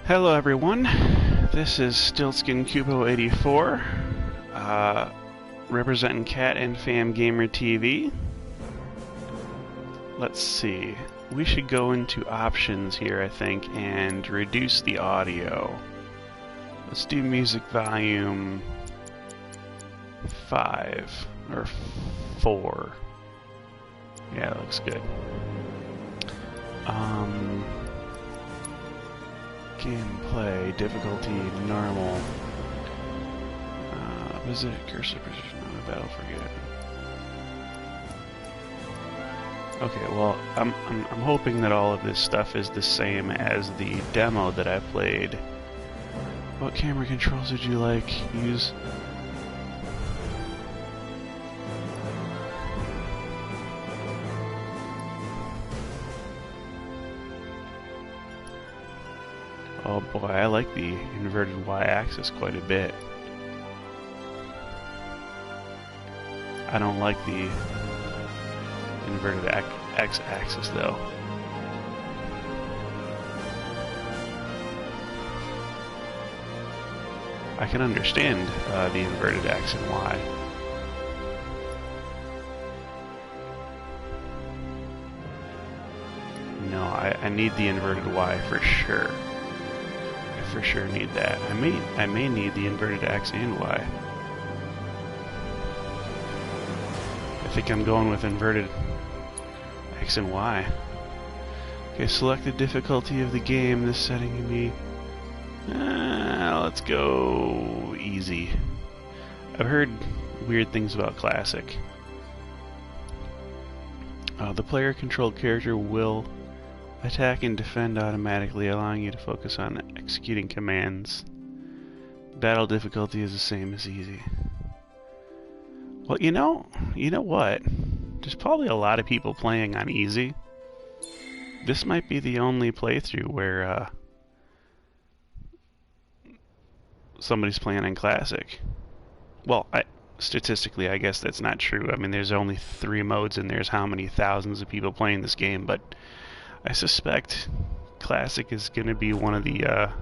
Hello everyone, this is StiltzkinKupo84, representing Cat and Fam Gamer TV. Let's see, we should go into options here, I think, and reduce the audio. Let's do music volume 5, or 4. Yeah, that looks good. Gameplay, difficulty, normal. Visit cursor position on the battle, forget. Okay, well, I'm hoping that all of this stuff is the same as the demo that I played. What camera controls would you like? Use. Oh boy, I like the inverted y-axis quite a bit. I don't like the inverted x-axis though. I can understand the inverted x and y. No, I need the inverted y for sure. For sure need that. I may need the inverted X and Y. I think I'm going with inverted X and Y. Okay, select the difficulty of the game. This setting can be... let's go easy. I've heard weird things about classic. The player-controlled character will attack and defend automatically, allowing you to focus on executing commands. Battle difficulty is the same as easy. Well, you know what? There's probably a lot of people playing on easy. This might be the only playthrough where somebody's playing on classic. Well, statistically, I guess that's not true. I mean, there's only 3 modes, and there's how many thousands of people playing this game, but I suspect classic is going to be one of the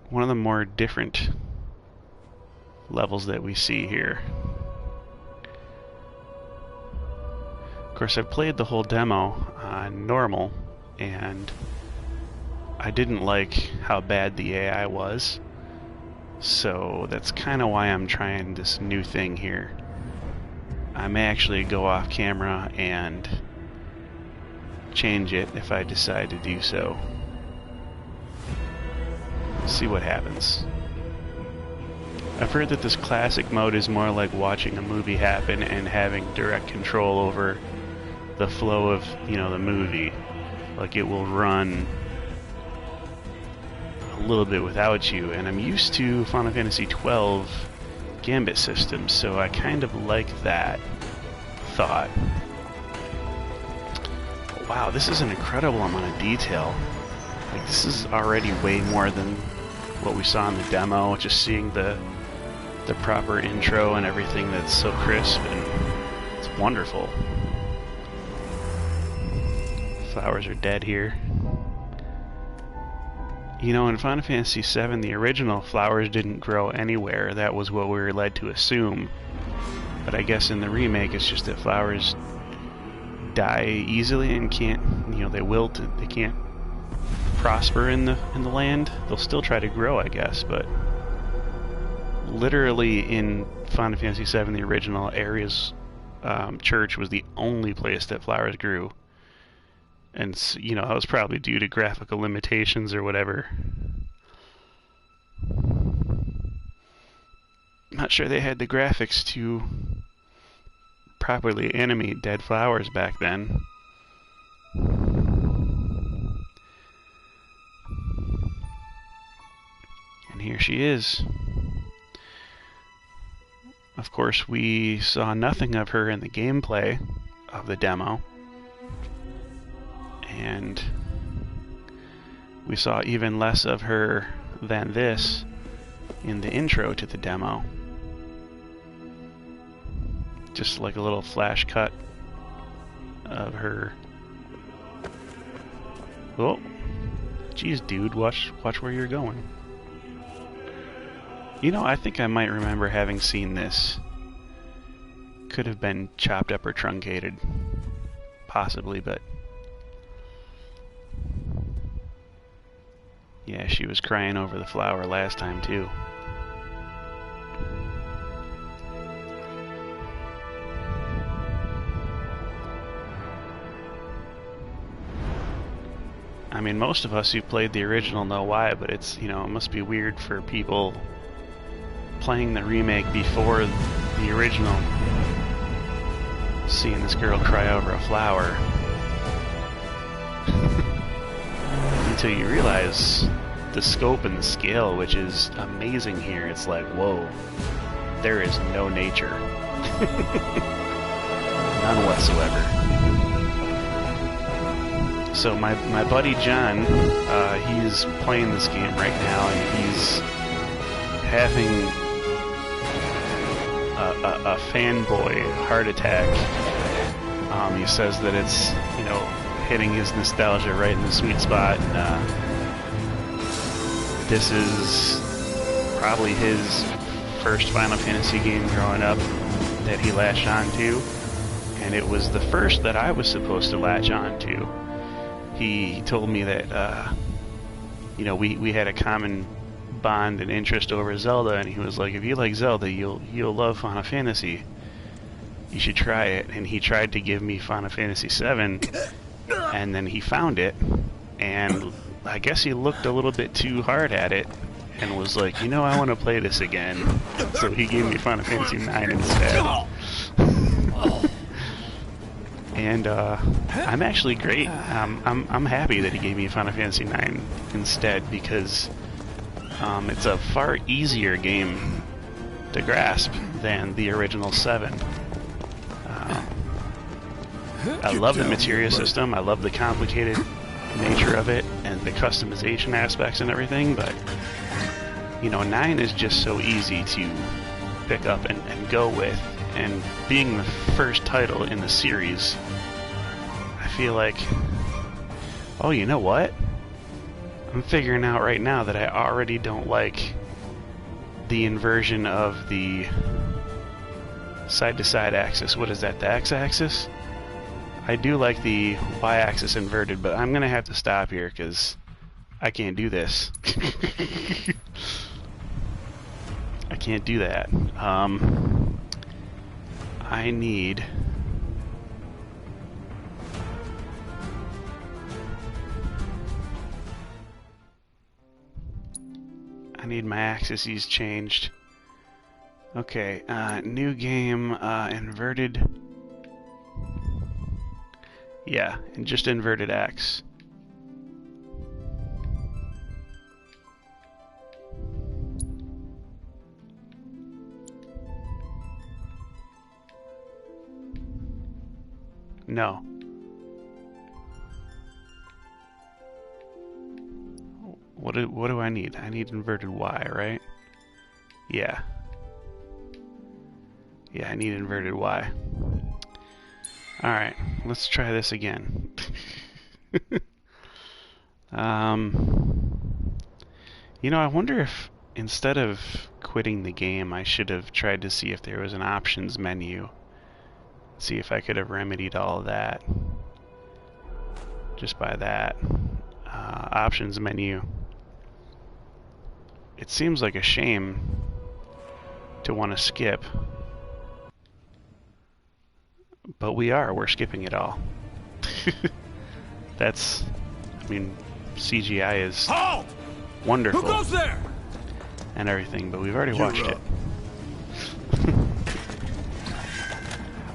more different levels that we see here. Of course, I've played the whole demo on normal, and I didn't like how bad the AI was, so that's kind of why I'm trying this new thing here. I may actually go off camera and change it if I decide to do so. See what happens. I've heard that this classic mode is more like watching a movie happen and having direct control over the flow of, the movie. Like it will run a little bit without you, and I'm used to Final Fantasy XII Gambit systems, so I kind of like that thought. Wow, this is an incredible amount of detail. Like, this is already way more than what we saw in the demo, just seeing the proper intro and everything that's so crisp, and it's wonderful. Flowers are dead here. In Final Fantasy VII, the original, flowers didn't grow anywhere. That was what we were led to assume. But I guess in the remake, it's just that flowers die easily and can't, they wilt, they can't prosper in the land. They'll still try to grow, I guess, but literally in Final Fantasy VII, the original, Ares church was the only place that flowers grew. And, that was probably due to graphical limitations or whatever. Not sure they had the graphics to properly animate dead flowers back then. And here she is. Of course, we saw nothing of her in the gameplay of the demo. And we saw even less of her than this in the intro to the demo. Just like a little flash cut of her. Oh, Geez, dude, watch where you're going. You know, I think I might remember having seen this. Could have been chopped up or truncated. Possibly, but... yeah, she was crying over the flower last time, too. I mean, most of us who played the original know why, but it's, you know, it must be weird for people playing the remake before the original, seeing this girl cry over a flower. Until you realize the scope and the scale, which is amazing here. It's like, whoa, there is no nature. None whatsoever. So my buddy John, he's playing this game right now, and he's having a fanboy heart attack. He says that it's, you know, hitting his nostalgia right in the sweet spot. This is probably his first Final Fantasy game growing up that he latched onto, and it was the first that I was supposed to latch onto. He told me that, you know, we had a common bond and interest over Zelda, and he was like, if you like Zelda, you'll love Final Fantasy. You should try it. And he tried to give me Final Fantasy VII, and then he found it, and I guess he looked a little bit too hard at it, and was like, you know, I want to play this again. So he gave me Final Fantasy IX instead. And I'm actually great. I'm happy that he gave me Final Fantasy IX instead, because it's a far easier game to grasp than the original 7. I love the materia system. I love the complicated nature of it and the customization aspects and everything, but you know, 9 is just so easy to pick up and go with, and being the first title in the series, I feel like, oh, you know what? I'm figuring out right now that I already don't like the inversion of the side-to-side axis. What is that, the x-axis? I do like the y-axis inverted, but I'm gonna have to stop here because I can't do this. I can't do that. I need... my axes changed. Okay, new game, inverted. Yeah, and just inverted X. No. What do I need? I need inverted Y, right? Yeah. Yeah, I need inverted Y. Alright, let's try this again. You know, I wonder if instead of quitting the game, I should have tried to see if there was an options menu. See if I could have remedied all of that. Just by that. Options menu. It seems like a shame to want to skip. But we're skipping it all. That's, I mean, CGI is wonderful. Who goes there? And everything, but we've already watched it.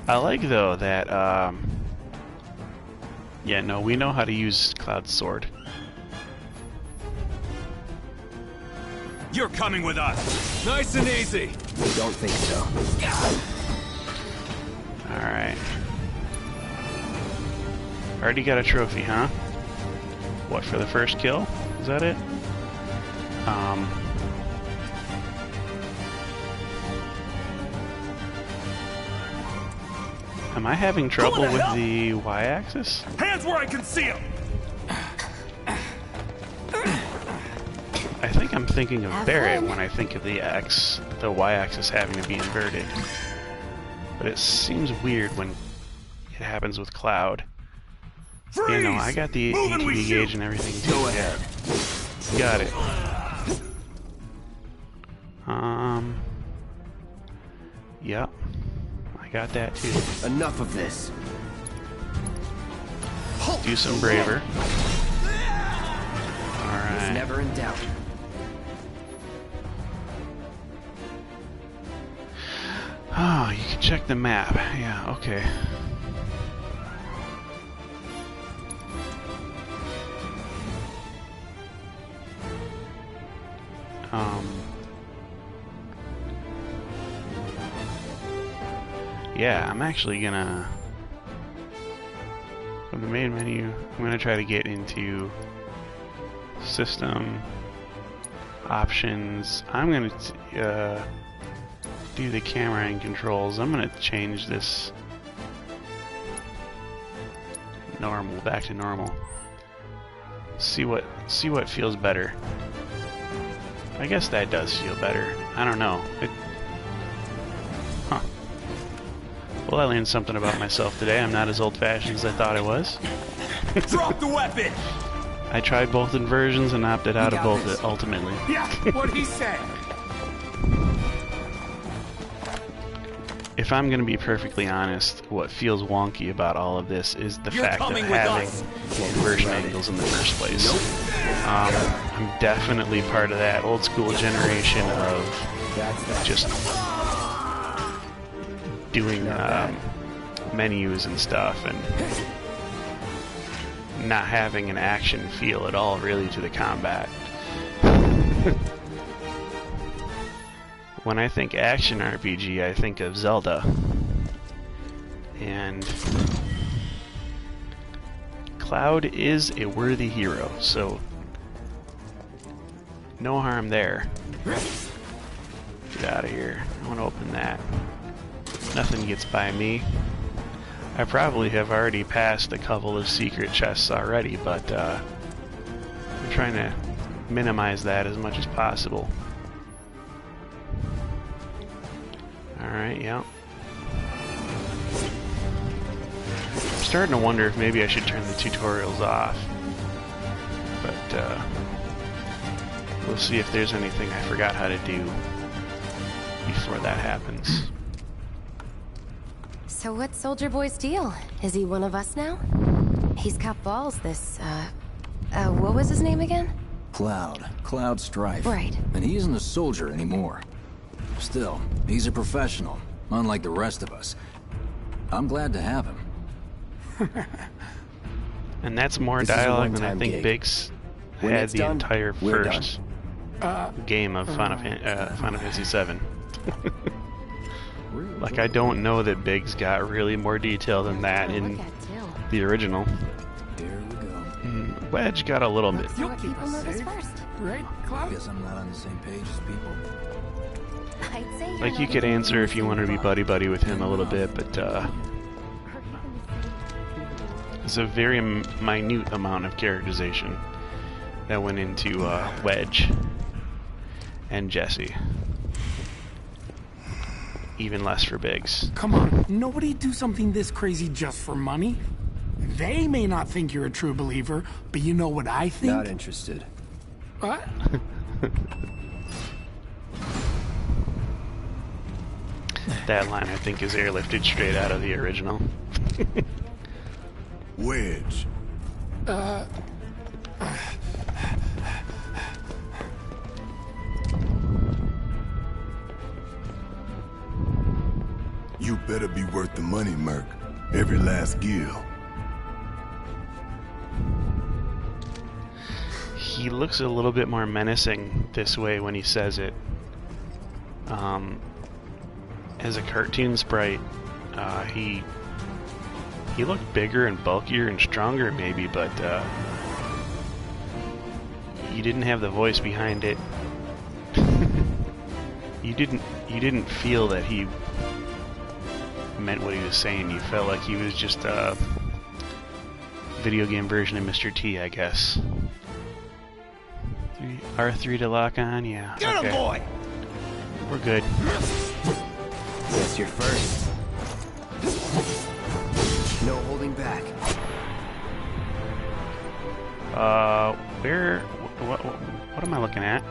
I like, though, that, yeah, no, we know how to use Cloud's sword. You're coming with us. Nice and easy. We don't think so. Alright. Already got a trophy, huh? What, for the first kill? Is that it? Am I having trouble with the y-axis? Hands where I can see them. I'm thinking of Barrett when I think of the y-axis having to be inverted. But it seems weird when it happens with Cloud. Freeze! You know, I got the ATV gauge and everything too. Go ahead. Got it. Yep. I got that too. Enough of this. Do some braver. It's Alright. never in doubt. Oh, you can check the map. Yeah, okay. Yeah, I'm actually gonna, from the main menu, I'm gonna try to get into System, Options. I'm gonna do the camera and controls. I'm gonna change this normal, back to normal. See what feels better. I guess that does feel better. I don't know. Huh. Well, I learned something about myself today. I'm not as old-fashioned as I thought I was. Drop the weapon! I tried both inversions and opted out of both ultimately. Yeah, what'd he say? If I'm going to be perfectly honest, what feels wonky about all of this is the fact of having inversion angles in the first place. I'm definitely part of that old school generation of just doing menus and stuff and not having an action feel at all really to the combat. When I think action RPG, I think of Zelda. And Cloud is a worthy hero, so no harm there. Get out of here. I want to open that. Nothing gets by me. I probably have already passed a couple of secret chests already, but I'm trying to minimize that as much as possible. Alright, yeah. I'm starting to wonder if maybe I should turn the tutorials off. But, we'll see if there's anything I forgot how to do before that happens. So what's Soldier Boy's deal? Is he one of us now? He's got balls, this, what was his name again? Cloud Strife. Right. And he isn't a soldier anymore. Still, he's a professional, unlike the rest of us. I'm glad to have him. And that's more This is a dialogue than I one-time think gig. Biggs When had it's the done, entire we're first game of Final Fantasy VII. Like, I don't know that Biggs got really more detail than that in the original. Here we go. Wedge got a little bit. So what people notice first? Right, Cloud? Guess I'm not on the same page as people. I'd say you're Like, you not could a answer if you wanted to be buddy-buddy with him a little bit, but there's a very minute amount of characterization that went into Wedge and Jesse. Even less for Biggs. Come on, nobody do something this crazy just for money. They may not think you're a true believer, but you know what I think? Not interested. What? That line, I think, is airlifted straight out of the original. Wedge. You better be worth the money, Merc. Every last gil. He looks a little bit more menacing this way when he says it. As a cartoon sprite, he looked bigger and bulkier and stronger maybe, but you didn't have the voice behind it. You didn't feel that he meant what he was saying. You felt like he was just a video game version of Mr. T, I guess. R3 to lock on, yeah. Get him, boy! We're good. Guess you're first. No holding back. What am I looking at?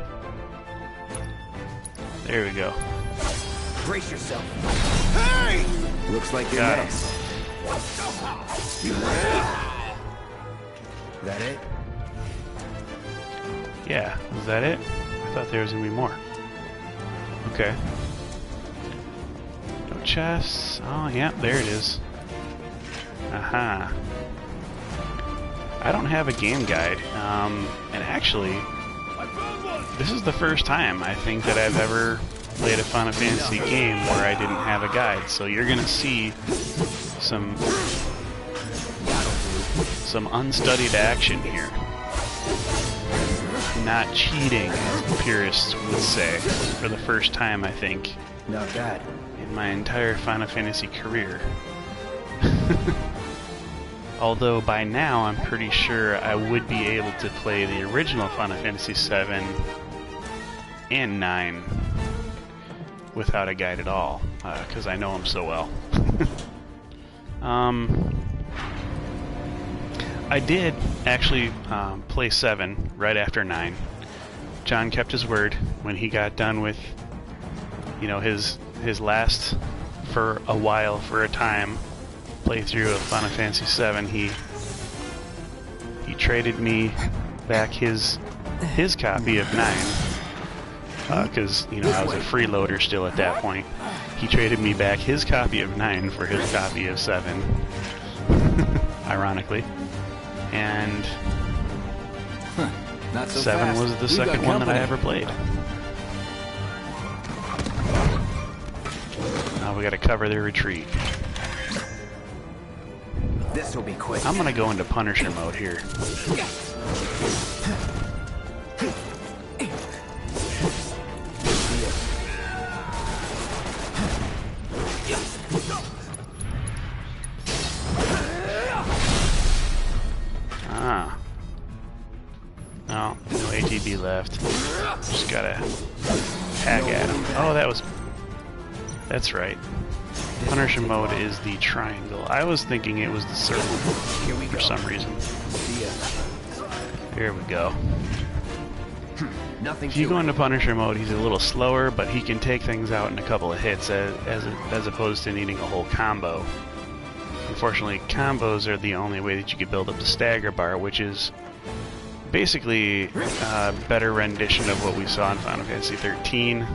There we go. Brace yourself. Hey! Looks like you're Got him. next. That it? Yeah, is that it? I thought there was gonna be more. Okay. No chests. Oh, yeah, there it is. Aha. I don't have a game guide. And actually, this is the first time I think that I've ever played a Final Fantasy game where I didn't have a guide. So you're gonna see some unstudied action here. Not cheating, as the purists would say, for the first time, I think, Not bad. in my entire Final Fantasy career. Although by now I'm pretty sure I would be able to play the original Final Fantasy 7 and 9 without a guide at all, because I know them so well. I did actually play 7 right after 9. John kept his word when he got done with, you know, his last, for a while, for a time, playthrough of Final Fantasy 7. He traded me back his copy of 9, because you know I was a freeloader still at that point. He traded me back his copy of 9 for his copy of 7, ironically. And Not so 7 fast. was the We've got second one that I company. ever played. Now we gotta cover their retreat. This will be quick. I'm gonna go into Punisher mode here. Ah. No, no ATB left. Just gotta hack at him. Oh, that's right. Punisher mode is the triangle. I was thinking it was the circle for some reason. Here we go. Nothing If you to go it. into Punisher mode, he's a little slower, but he can take things out in a couple of hits as opposed to needing a whole combo. Unfortunately, combos are the only way that you can build up the stagger bar, which is basically a better rendition of what we saw in Final Fantasy 13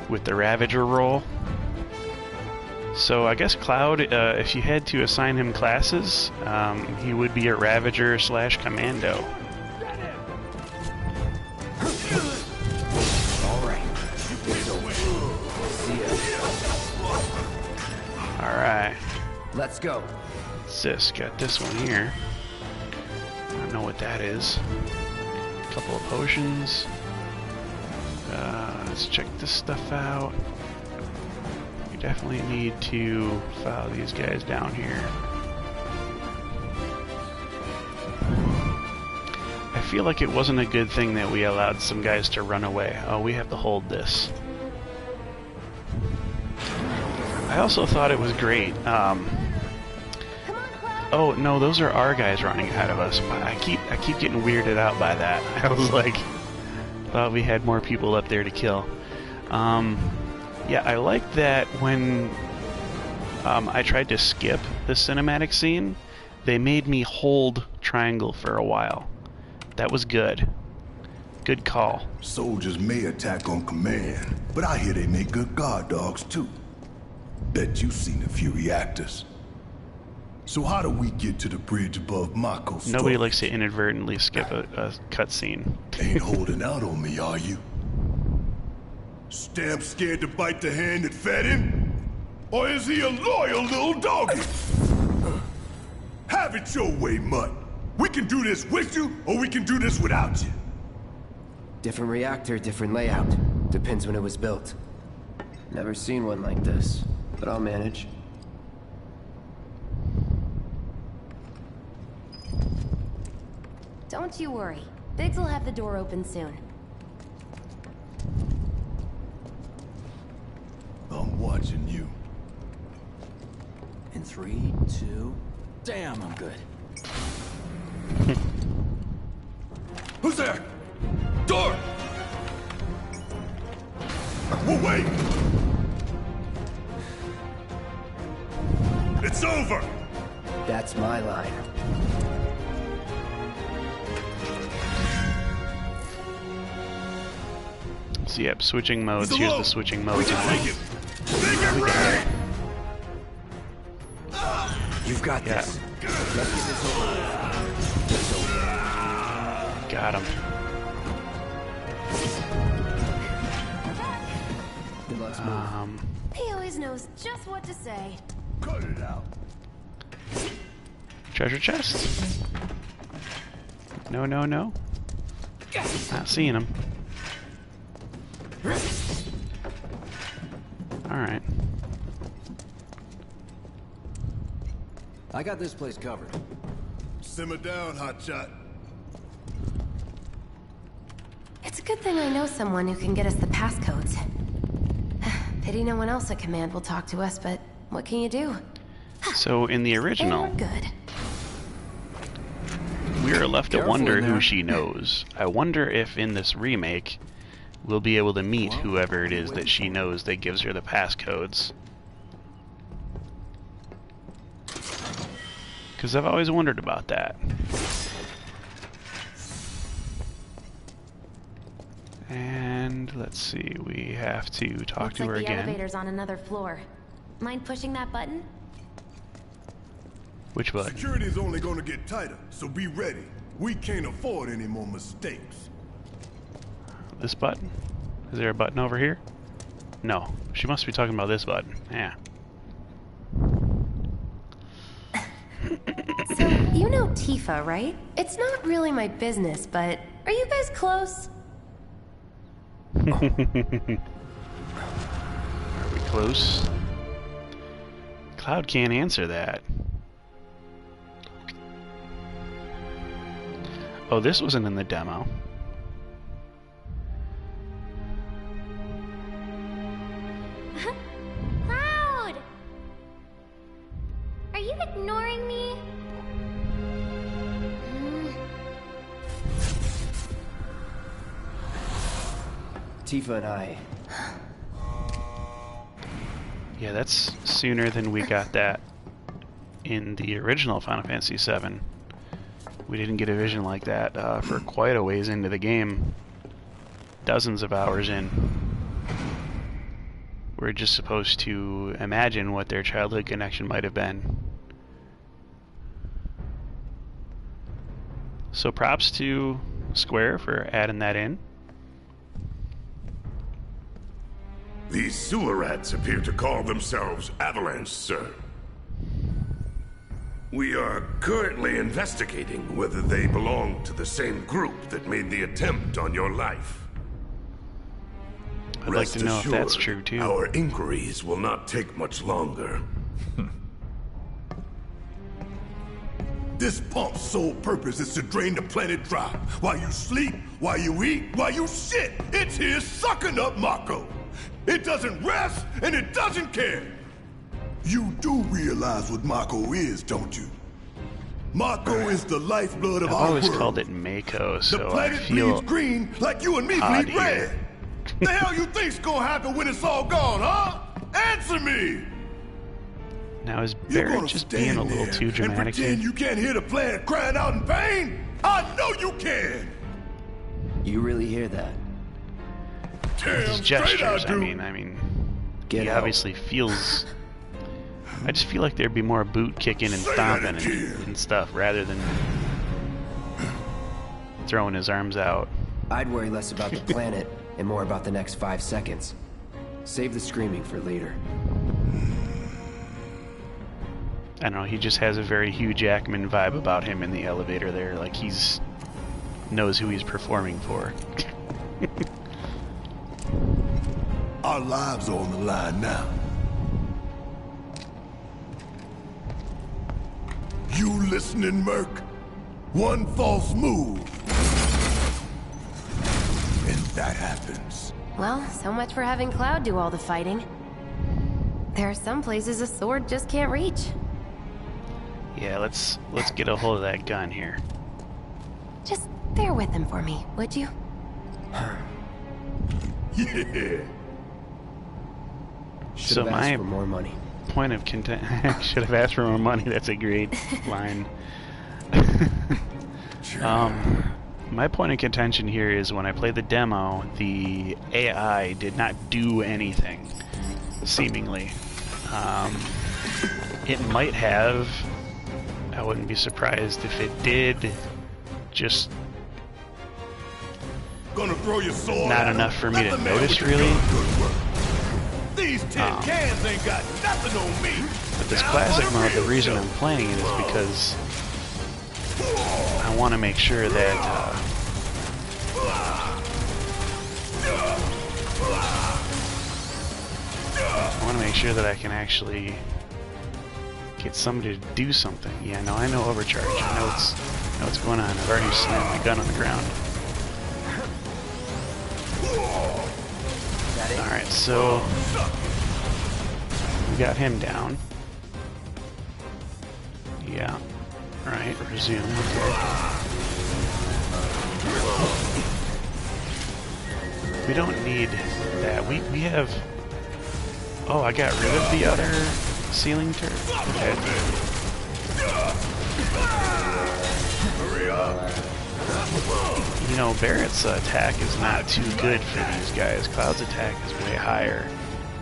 with the Ravager roll. So I guess Cloud, if you had to assign him classes, he would be a Ravager / Commando. All right. It's over. See ya. Alright. Let's go. Sis, got this one here. I don't know what that is. A couple of potions. Let's check this stuff out. We definitely need to follow these guys down here. I feel like it wasn't a good thing that we allowed some guys to run away. Oh, we have to hold this. I also thought it was great. Oh no, those are our guys running ahead of us. But I keep getting weirded out by that. I was like, thought we had more people up there to kill. Yeah, I like that when I tried to skip the cinematic scene, they made me hold triangle for a while. That was good. Good call. Soldiers may attack on command, but I hear they make good guard dogs too. Bet you've seen a few reactors. So how do we get to the bridge above Mako's Nobody storage? likes to inadvertently skip a cutscene. Ain't holding out on me, are you? Stamp scared to bite the hand that fed him? Or is he a loyal little doggy? Have it your way, Mutt. We can do this with you, or we can do this without you. Different reactor, different layout. Depends when it was built. Never seen one like this, but I'll manage. Don't you worry. Biggs will have the door open soon. watching you. In 3, 2... Damn, I'm good. Who's there? Door! Well, wait! It's over! That's my line. So yep, switching modes. Here's the switching modes. You've got this. Let's get this over with. It's over. Got him. Then let's move. He always knows just what to say. Cut it out. Treasure chest. No, no, no. Not seeing him. Alright. I got this place covered. Simmer down, hotshot. It's a good thing I know someone who can get us the passcodes. Pity no one else at command will talk to us, but what can you do? So in the original, And we're good. we are left to Careful wonder in who there. she knows. I wonder if in this remake we'll be able to meet whoever it is that she knows that gives her the passcodes. Because I've always wondered about that. And let's see, we have to talk Looks to like her the again. elevator's on another floor. Mind pushing that button? Which button? Security's only gonna get tighter, so be ready. We can't afford any more mistakes. This button? Is there a button over here? No. She must be talking about this button. Yeah. So, you know Tifa, right? It's not really my business, but are you guys close? Are we close? Cloud can't answer that. Oh, this wasn't in the demo. Cloud! Are you ignoring me? Tifa and I. Yeah, that's sooner than we got that in the original Final Fantasy VII. We didn't get a vision like that for quite a ways into the game. Dozens of hours in. We're just supposed to imagine what their childhood connection might have been. So props to Square for adding that in. These sewer rats appear to call themselves Avalanche, sir. We are currently investigating whether they belong to the same group that made the attempt on your life. I'd like to know if that's true too. Our inquiries will not take much longer. This pump's sole purpose is to drain the planet dry. While you sleep, while you eat, while you shit, it's here sucking up Mako. It doesn't rest, and it doesn't care. You do realize what Mako is, don't you? Mako is the lifeblood of I've our always world. called it Mako, The so I planet feel bleeds green like you and me odd bleed red. here. The hell you think's gonna happen when it's all gone, huh? Answer me! now is You're Barrett gonna just stand being a little there too and dramatic here? pretend you can't hear the planet crying out in pain? I know you can! You really hear that? Damn His straight I gestures, do. I mean, Get he out. obviously feels... I just feel like there'd be more boot kicking and Say that stomping again. and stuff rather than throwing his arms out. I'd worry less about the planet and more about the next 5 seconds. Save the screaming for later. I don't know, he just has a very Hugh Jackman vibe about him in the elevator there, like he's knows who he's performing for. Our lives are on the line now. You listening, Merc? One false move. And that happens. Well, so much for having Cloud do all the fighting. There are some places a sword just can't reach. Yeah, let's get a hold of that gun here. Just bear with him for me, would you? Yeah. Should So have asked my for more money. point of contention. Should have asked for more money. That's a great line. My point of contention here is when I played the demo, the AI did not do anything, seemingly. It might have. I wouldn't be surprised if it did. Just Gonna throw your sword not at enough him. for me Let to the man notice, with the really. gun good work. These tin cans ain't got nothing on me. But this Now classic for the mode, the real reason show. I'm playing it is because I want to make sure that I can actually get somebody to do something. Yeah, no, I know overcharge. I know what's going on. I've already slammed my gun on the ground. Alright, so we got him down. Yeah. Alright, resume. Okay. We don't need that. We have... Oh, I got rid of the other ceiling turret. Okay. Hurry up. You know, Barrett's attack is not too good for these guys. Cloud's attack is way higher.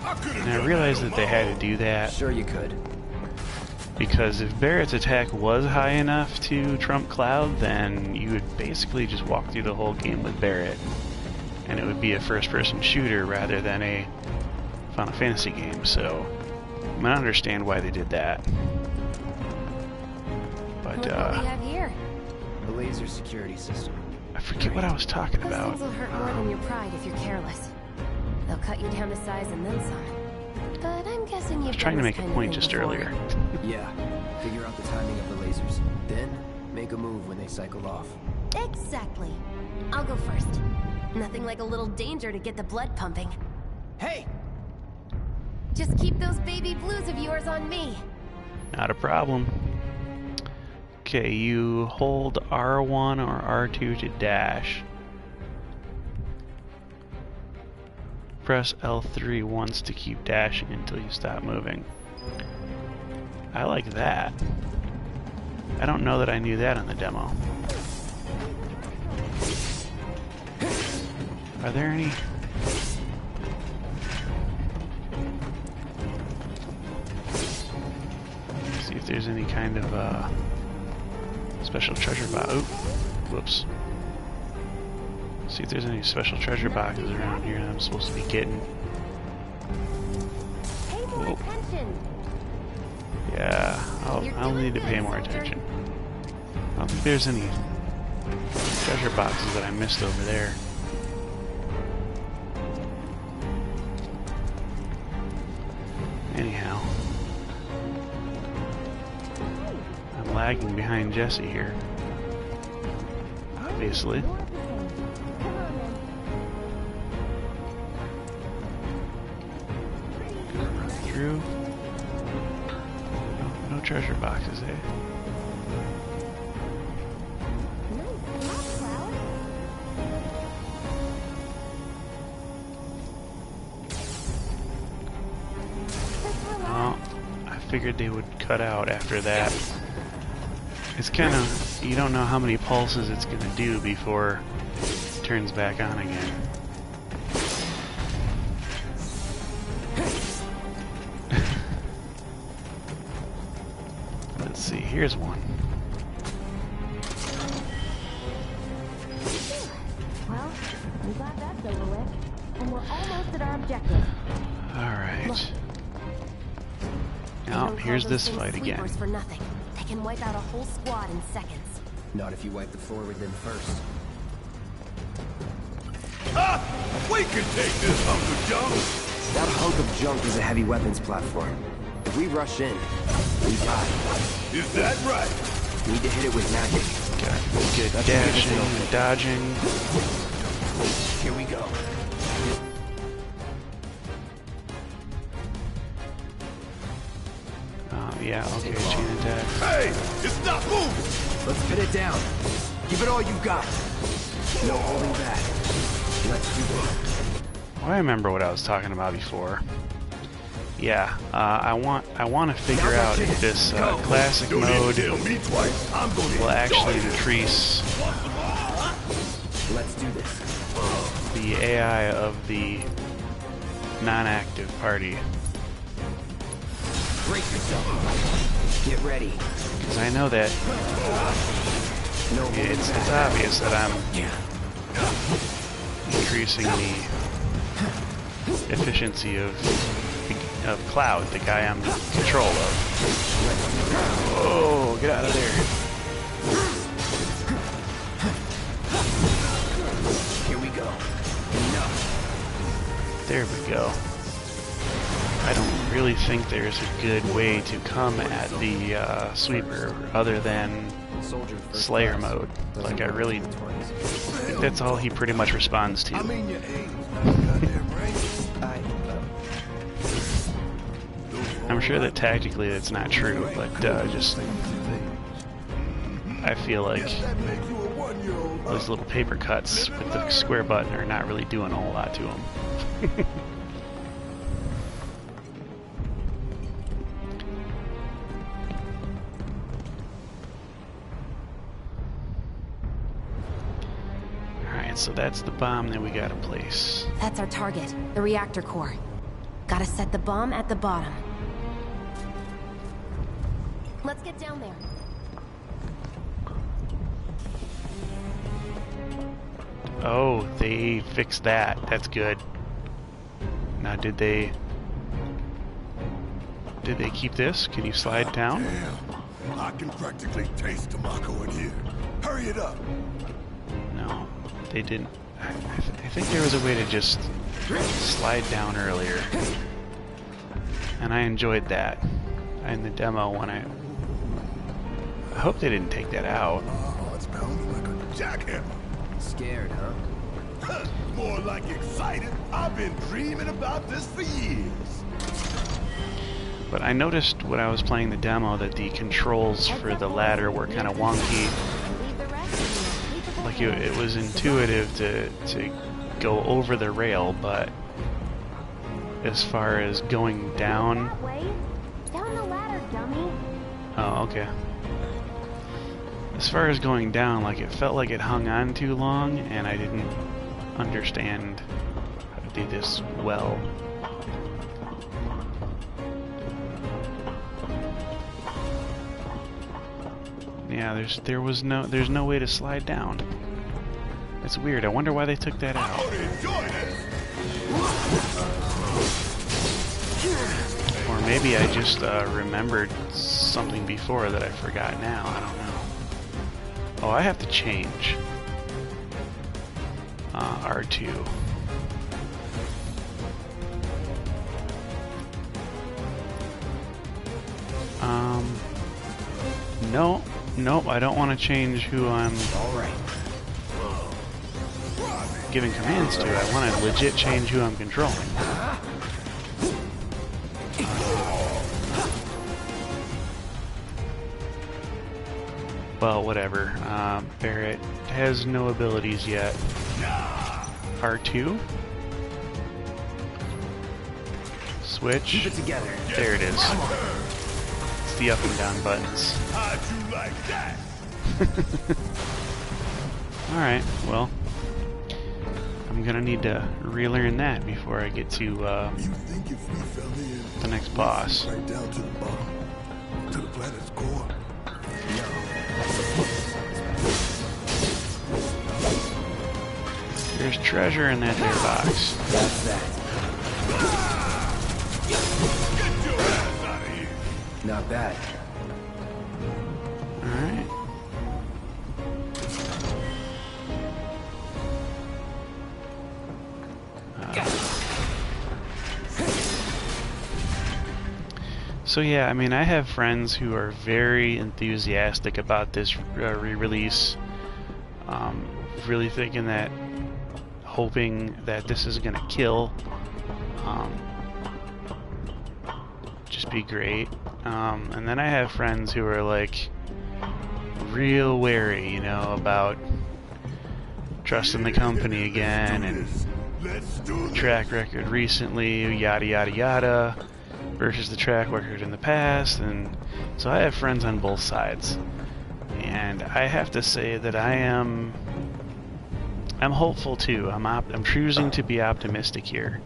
And I realized that they had to do that Sure you could. because if Barrett's attack was high enough to trump Cloud, then you would basically just walk through the whole game with Barrett. And it would be a first-person shooter rather than a Final Fantasy game. So I don't understand why they did that. But Look what we have here. The laser security system. I forget what I was talking Those about. things will hurt more than your pride if you're careless. They'll cut you down to size and then some. But I'm guessing I you've was trying to done make this a kind of point thing just before. earlier. Yeah. Figure out the timing of the lasers. Then, make a move when they cycle off. Exactly. I'll go first. Nothing like a little danger to get the blood pumping. Hey! Just keep those baby blues of yours on me. Not a problem. Okay, you hold R1 or R2 to dash. Press L3 once to keep dashing until you stop moving. I like that. I don't know that I knew that on the demo. Are there any... See if there's any kind of special treasure box. Oh, whoops. See if there's any special treasure boxes around here that I'm supposed to be getting. Pay more Whoa. attention. Yeah, I'll need to pay more attention. I don't think there's any treasure boxes that I missed over there. Anyhow, I'm lagging behind Jesse here. Obviously. Gonna run through. No treasure boxes, eh? Oh, I figured they would cut out after that. It's kind of, you don't know how many pulses it's going to do before it turns back on again. Let's see, here's one. Well, I'm glad that's over with. And we're almost at our objective. Alright. They Now, don't call here's those this things fight again. sweepers for nothing. They can wipe out a whole squad in seconds. Not if you wipe the floor with them first. Ah! We can take this hunk of junk. That hunk of junk is a heavy weapons platform. If we rush in, we die. Is that right? Need to hit it with magic. Got good That's dashing good. and dodging. Here we go. take Okay, chain long. attack. Hey, it's not moving. Let's pin it down. Give it all you got. No holding back. Let's do this. Oh, I remember what I was talking about before. Yeah, I want to figure out if this classic Don't need mode to tell me twice. I'm gonna will actually enjoy it. increase Let's do this. the AI of the non-active party. Brace yourself. Get ready. Because I know that No holding it's back. obvious that I'm increasing the efficiency of Cloud, the guy I'm in control of. Oh, get out of there. Here we go. Enough. There we go. I don't really think there's a good way to come at the sweeper other than Soldier first Slayer class. mode. Doesn't Like, I work really in the 20s. think that's all he pretty much responds to. I mean, your aim's not goddamn right. I'm sure that tactically that's not true, but just I feel like That makes you a 1-year-old. those little paper cuts with the square button are not really doing a whole lot to him. Alright, so that's the bomb that we gotta place. That's our target, the reactor core. Gotta set the bomb at the bottom. Let's get down there. Oh, they fixed that. That's good. Now, did they keep this? Can you slide down? Damn, I can practically taste Tamako in here. Hurry it up. No, they didn't. I think there was a way to just slide down earlier, and I enjoyed that in the demo when I hope they didn't take that out. Oh, it's pounding like a jackhammer. Scared, huh? More like excited. I've been dreaming about this for years. But I noticed when I was playing the demo that the controls for the ladder were kind of wonky. Leave the rest in the Like it was intuitive to go over the rail, but as far as going down, that way. Down the ladder, dummy. oh, okay. As far as going down, like it felt like it hung on too long, and I didn't understand how to do this well. Yeah, there's no way to slide down. It's weird. I wonder why they took that I'm out. gonna enjoy this. Or maybe I just remembered something before that I forgot now. I don't know. Oh, I have to change. R2. No, nope, I don't want to change who I'm All right. giving commands to. I want to legit change who I'm controlling. Well, whatever. Barrett has no abilities yet. R2. Switch. Keep it together. There it is. It's the up and down buttons. How'd you like that? Alright, well, I'm gonna need to relearn that before I get to You think if we fell in, the next boss. right down to the bottom, to the planet's core? There's treasure in that there box. That's that. Get your ass out of here! Not bad. Alright. So yeah, I mean, I have friends who are very enthusiastic about this re-release, really thinking that, hoping that this is gonna kill, just be great. And then I have friends who are like real wary, you know, about trusting the company again and the track record recently, yada yada yada, versus the track record in the past. And so I have friends on both sides, and I have to say that I'm hopeful too. I'm choosing to be optimistic here.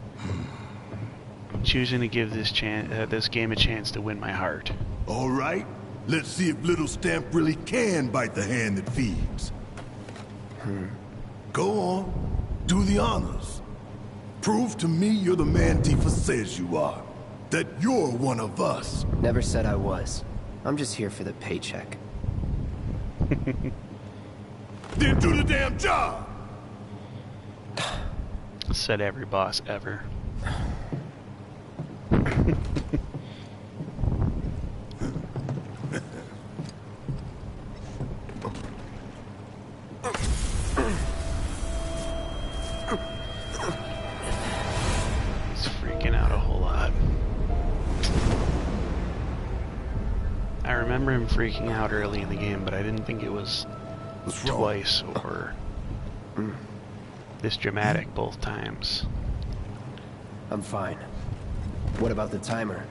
I'm choosing to give this game a chance to win my heart. All right, let's see if Little Stamp really can bite the hand that feeds. Go on, do the honors. Prove to me you're the man Tifa says you are. That you're one of us. Never said I was. I'm just here for the paycheck. Then do the damn job! Said every boss ever. He's freaking out a whole lot. I remember him freaking out early in the game, but I didn't think it was twice or this dramatic both times. I'm fine. What about the timer?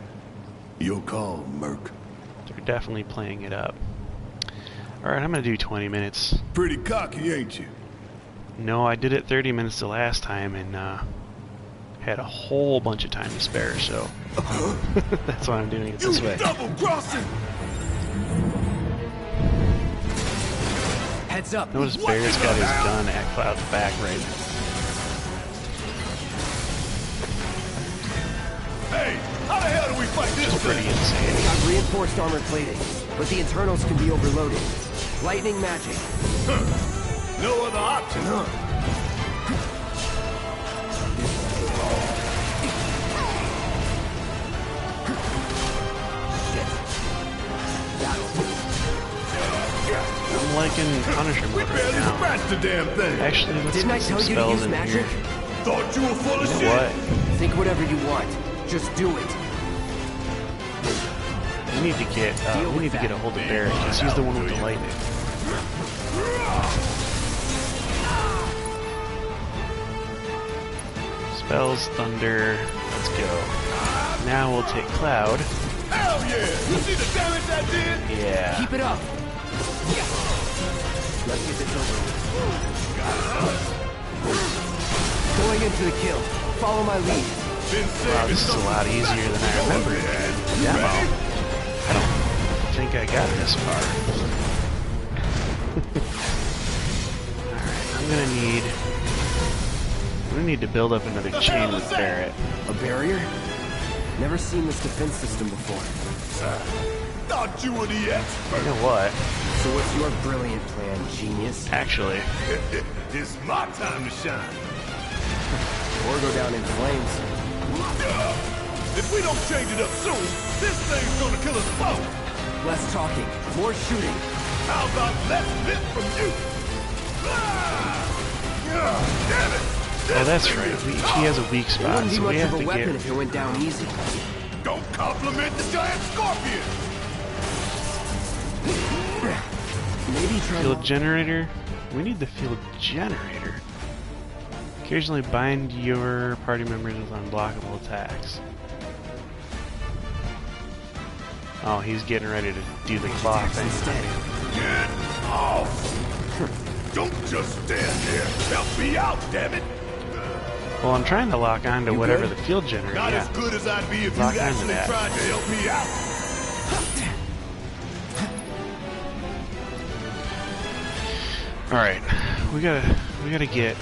Your call, Merc. They're definitely playing it up. Alright, I'm gonna do 20 minutes. Pretty cocky, ain't you? No, I did it 30 minutes the last time and had a whole bunch of time to spare, so that's why I'm doing it this way. Double-crossing! Heads up! Notice Barrett's got his gun at Cloud's back right now. Hey, how the hell do we fight this Pretty thing? insane. Got reinforced armor plating, but the internals can be overloaded. Lightning magic. No other option, huh? I'm liking Punisher We mode right barely now. scratched the damn thing. Actually, let's Didn't I put some tell you to spells use in magic? here. Thought you were full of You shit. know what? Think whatever you want. Just do it. We need to get a hold of Barrett because he's the one with the lightning. Spells, thunder. Let's go. Now we'll take Cloud. Hell yeah! You see the damage I did? Yeah. Keep it up. Let's get this over with. Going into the kill. Follow my lead. Wow, this is a lot easier than I remembered. Demo. I don't think I got this far. Alright, I'm gonna need to build up another chain with Barrett. A barrier? Never seen this defense system before. Thought you were the expert. You know what? So what's your brilliant plan, genius? Actually, It's my time to shine. Or go down in flames. If we don't change it up soon, this thing's gonna kill us both. Less talking, more shooting. How about less bit from you? Damn it! oh, that's right. He has a weak It spot, wouldn't be so we much have of a to weapon get. if it went down easy. Don't compliment the giant scorpion. Maybe try Field generator? We need the field generator. Occasionally bind your party members with unblockable attacks. Oh, he's getting ready to do the claw thing. Get off! Don't just stand there. Help me out, damn it! Well, I'm trying to lock on to whatever the field generator. Not Yeah. as good as I'd be if Lock you'd onto actually that. tried to help me out. All right, we gotta get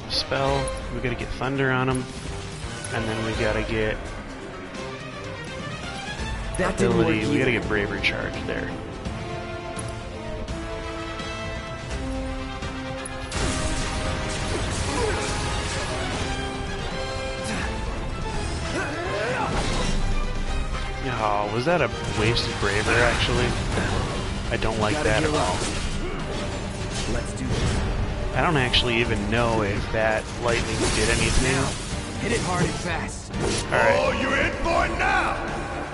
spell. We gotta get thunder on him, and then we gotta get that didn't work ability. We gotta either. get bravery charge there. Oh, was that a wasted braver? Actually, I don't like Gotta that at heal all. up. Let's do this. I don't actually even know if that lightning did anything. Hit it hard and fast. Alright. Oh, you're in for it now!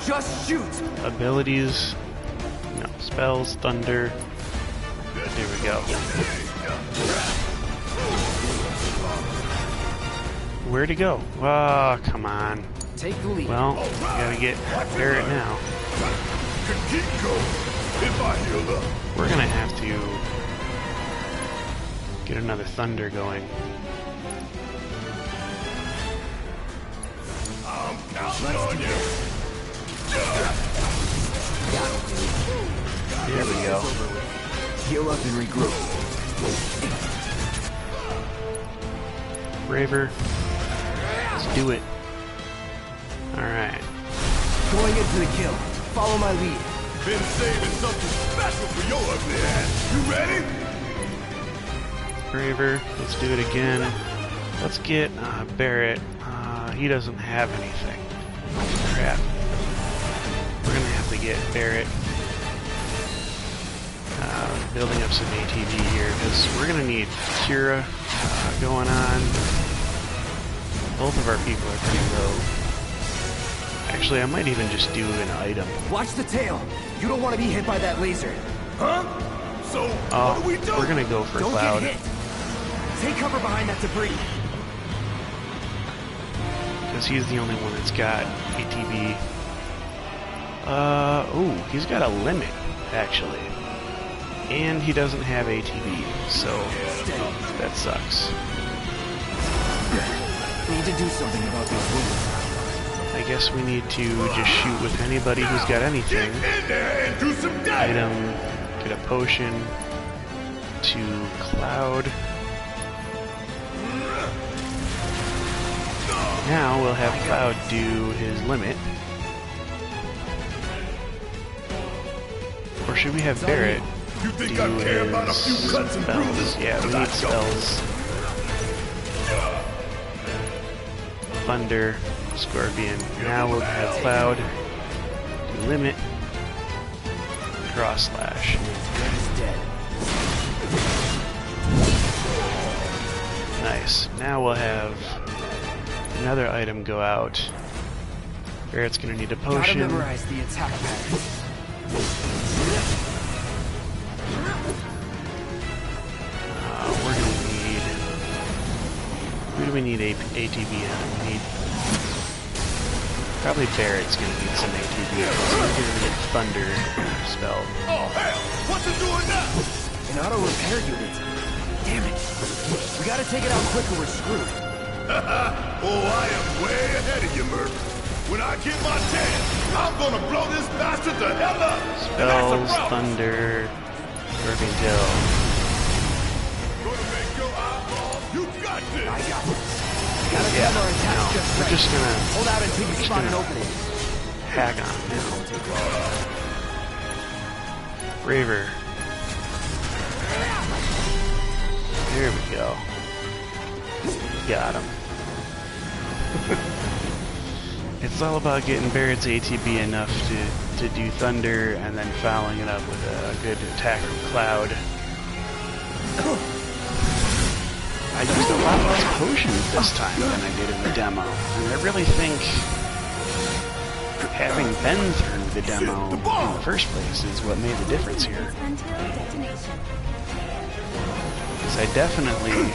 Just shoot! Abilities. No, spells, thunder. There we go. Where'd he go? Oh, come on. Take the lead. Well, we gotta get Barrett now. Can keep going if I heal up. We're gonna have to get another thunder going. I'm counting on you. There we go. Heal up and regroup. Braver. Let's do it. Alright. Going into the kill. Follow my lead. Been saving something special for your ugly ass. You ready? Braver. Let's do it again. Let's get Barrett. He doesn't have anything. Crap. We're gonna have to get Barrett building up some ATV here, because we're gonna need Kira going on. Both of our people are pretty low. Actually, I might even just do an item. Watch the tail. You don't want to be hit by that laser. Huh? So, what do we do? We're gonna go for Don't Cloud. get hit. Take cover behind that debris. Because he's the only one that's got ATB. Oh, he's got a limit, actually. And he doesn't have ATB, so that sucks. Need to do something about these wounds. I guess we need to just shoot with anybody who's got anything. Get in there and do some damage. Item, get a potion to Cloud. Now we'll have Cloud do his limit. Or should we have Barrett You do think I care about a few his cuts and bruises? spells? Yeah, we need spells. Thunder, Scorpion. Now we'll have Cloud do limit. Cross slash. Nice. Now we'll have another item go out. Barrett's gonna need a Gotta potion. memorize the attack patterns. We're gonna need. Who do we need ATB on? We need. Probably Barrett's gonna need some ATB. We're gonna get Thunder spell. Oh, hell! What's it doing now? An auto repair unit. Damn it. We gotta take it out quick or we're screwed. Oh, I am way ahead of you, Murph. When I get my chance, I'm gonna blow this bastard the hell up. And that's a Spells, problem. Thunder, Scorpion Tail. Gonna make your eyeballs. You got this. I got this. Gotta time our attacks No, just we're right. just gonna Hold out until you spot an opening. hack on him now. Braver. There we go. Got him. It's all about getting Barrett's ATB enough to do Thunder and then following it up with a good attack from Cloud. I used a lot less potions this time than I did in the demo. And I really think having been through the demo in the first place is what made the difference here. Because I definitely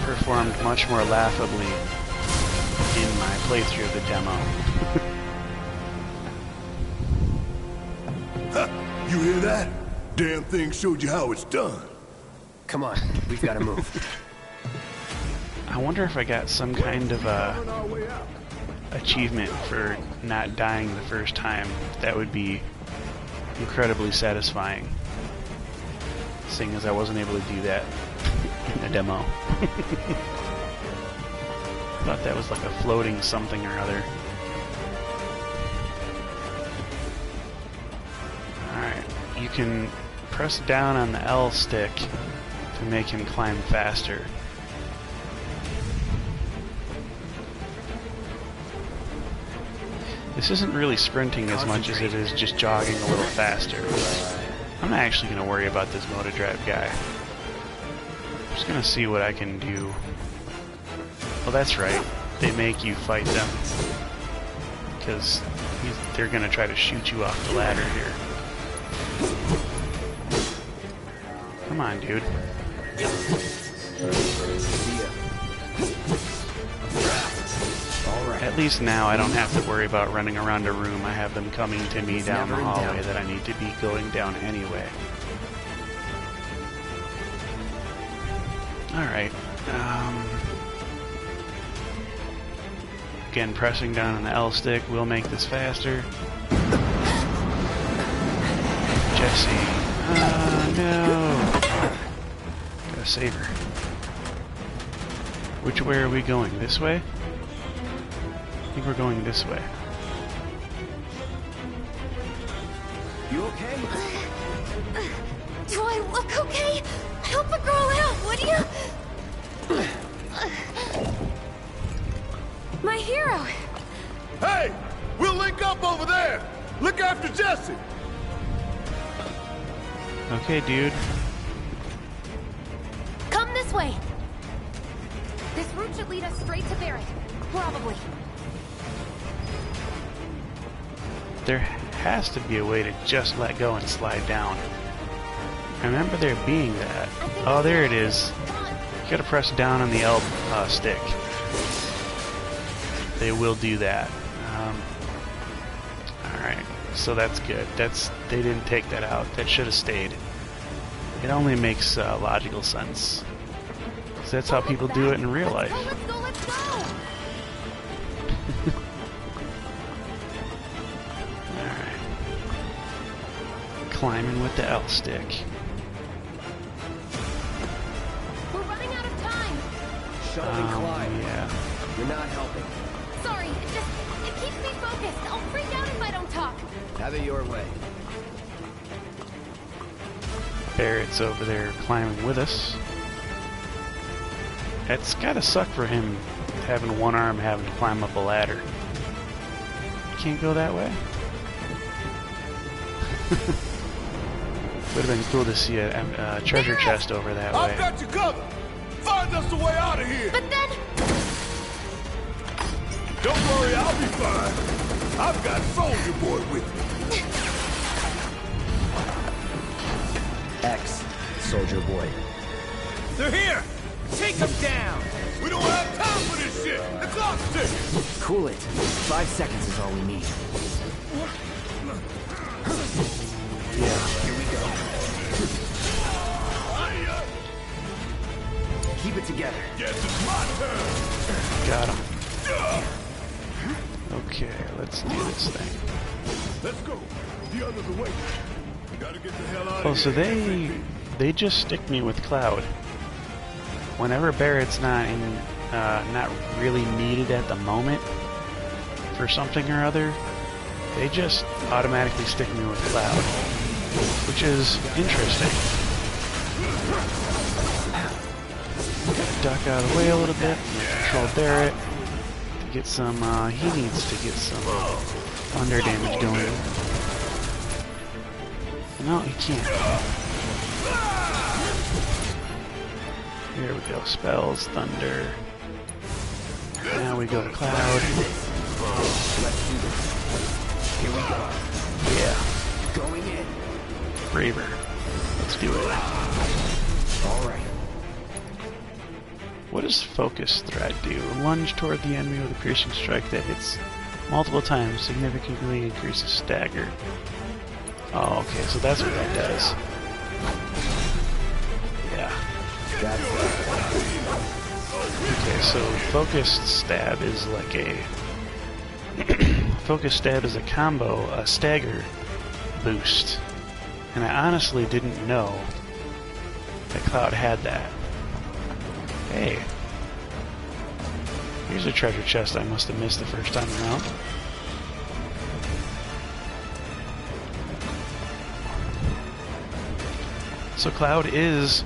performed much more laughably in my playthrough of the demo. You hear that? Damn thing showed you how it's done. Come on, we've gotta move. I wonder if I got some kind of achievement for not dying the first time. That would be incredibly satisfying, seeing as I wasn't able to do that in the demo. Thought that was like a floating something or other. Alright, you can press down on the L stick to make him climb faster. This isn't really sprinting as much as it is just jogging a little faster. I'm not actually going to worry about this motor drive guy. I'm just going to see what I can do. Well, that's right. they make you fight them. Because they're going to try to shoot you off the ladder here. Come on, dude. At least now I don't have to worry about running around a room. I have them coming to me down the hallway that I need to be going down anyway. Alright. Again, pressing down on the L stick will make this faster. Jesse. No! Gotta save her. Which way are we going? This way? I think we're going this way. You okay? Do I look okay? Help a girl out, would you? My hero! Hey! We'll link up over there! Look after Jesse! Okay, dude. Come this way! This route should lead us straight to Barrett. Probably. There has to be a way to just let go and slide down. I remember there being that. Oh, there it is. You gotta press down on the L stick. They will do that. Alright, so that's good. They didn't take that out. That should have stayed. It only makes logical sense. 'Cause that's how people do it in real life. Let's go, let's go! Alright. Climbing with the L stick. We're running out of time! Shut up and climb. Yeah. You're not helping. Sorry, it keeps me focused. I'll freak out if I don't talk. Have it your way. Barrett's over there climbing with us. It's gotta suck for him having one arm having to climb up a ladder. Can't go that way? Would have been cool to see a treasure chest over that way. I've got you covered! Find us a way out of here! But then... Don't worry, I'll be fine. I've got Soldier Boy with me. X, Soldier Boy. They're here! Take them down! We don't have time for this shit! The clock's ticking! Cool it. 5 seconds is all we need. Yeah. Here we go. Keep it together. Guess it's my turn! Got him. Okay, let's do this thing. Let's go. The others are waiting. Gotta get the hell out of here. Oh, so they just stick me with Cloud. Whenever Barrett's not really needed at the moment for something or other, they just automatically stick me with Cloud, which is interesting. Duck out of the way a little bit, control Barrett to get some. He needs to get some thunder damage going. No, he can't. Here we go. Spells, thunder. Now we go to Cloud. Let's do this. Here we go. Yeah. Going in. Braver. Let's do it. All right. What does Focus Thread do? Lunge toward the enemy with a piercing strike that hits multiple times, significantly increases stagger. Oh, okay, so that's what that does. Yeah. Okay, so Focused Stab is like a... Focused Stab is a combo, a stagger boost. And I honestly didn't know that Cloud had that. Hey. Here's a treasure chest I must have missed the first time around. So Cloud is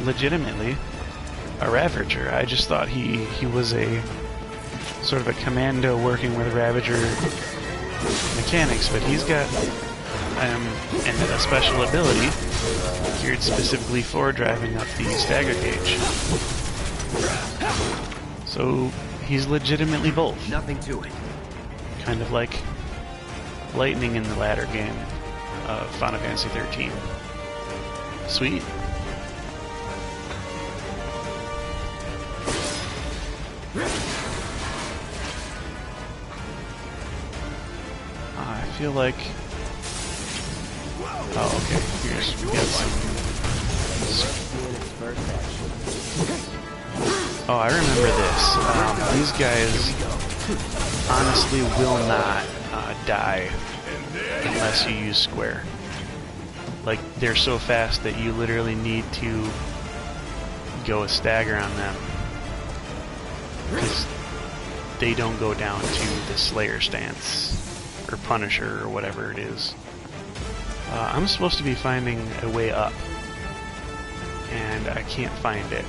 legitimately a Ravager. I just thought he was a sort of a commando working with Ravager mechanics, but he's got a special ability geared specifically for driving up the stagger gauge. So He's legitimately both. Nothing to it. Kind of like lightning in the latter game of Final Fantasy 13. Sweet. I feel like... Oh, okay. Here's we got some... Oh, I remember this. These guys honestly will not die unless you use square. Like, they're so fast that you literally need to go a stagger on them, because they don't go down to the Slayer stance, or Punisher, or whatever it is. I'm supposed to be finding a way up, and I can't find it.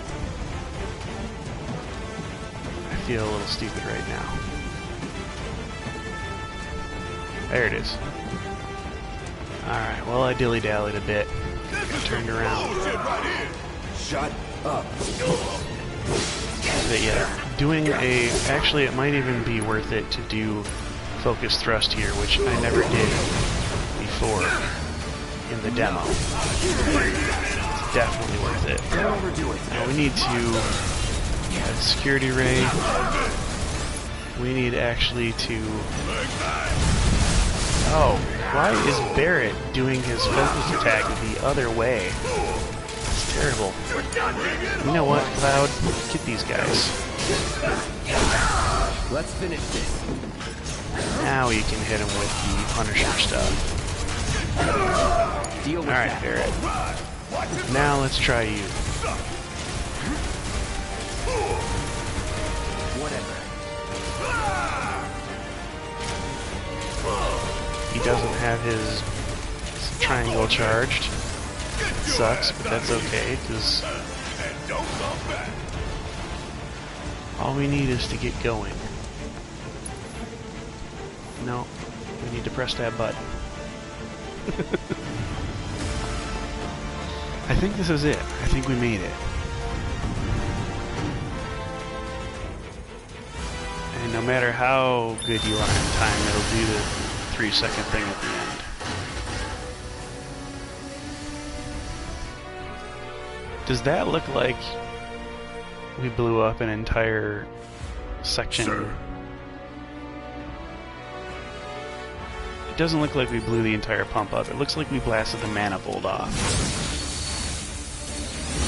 I feel a little stupid right now. There it is. Alright, well, I dilly-dallied a bit. Turned around. Shut up. But yeah, doing a... Actually, it might even be worth it to do focus thrust here, which I never did before in the demo. It's definitely worth it. Don't overdo it. Now we need to... Yeah, security ray. We need actually to... Oh, why is Barrett doing his focus attack the other way? It's terrible. You know what, Cloud? Get these guys. Let's finish this. Now you can hit him with the Punisher stuff. Deal with Alright, that. Barrett. Now let's try you. Whatever. He doesn't have his triangle charged. Sucks, but that's okay, because all we need is to get going. No, we need to press that button. I think this is it. I think we made it. And no matter how good you are in time, it'll do the 3-second thing at the end. Does that look like we blew up an entire section? Sir. It doesn't look like we blew the entire pump up. It looks like we blasted the manifold off.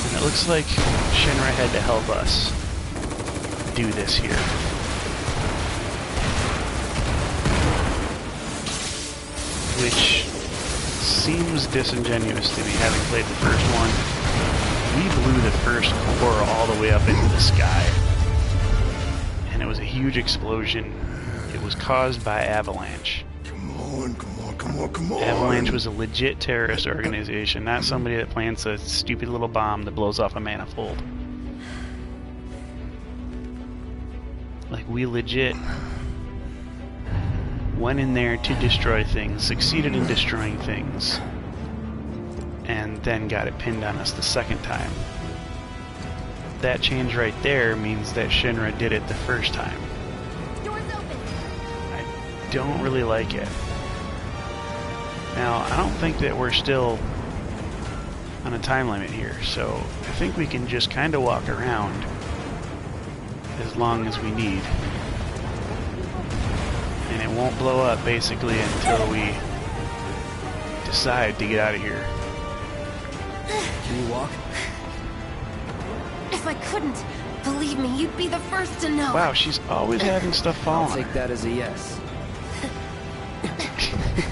And it looks like Shinra had to help us do this here. Which seems disingenuous to me, having played the first one. We blew the first core all the way up into the sky. And it was a huge explosion. It was caused by Avalanche. Come on, come on, come on, come on. Avalanche was a legit terrorist organization, not somebody that plants a stupid little bomb that blows off a manifold. Like, we legit went in there to destroy things, succeeded in destroying things, and then got it pinned on us the second time. That change right there means that Shinra did it the first time. Doors open. I don't really like it. Now, I don't think that we're still on a time limit here, so I think we can just kind of walk around as long as we need. And it won't blow up, basically, until we decide to get out of here. Can you walk? If I couldn't, believe me, you'd be the first to know. Wow, she's always having stuff fall I'll on take her. that as a yes.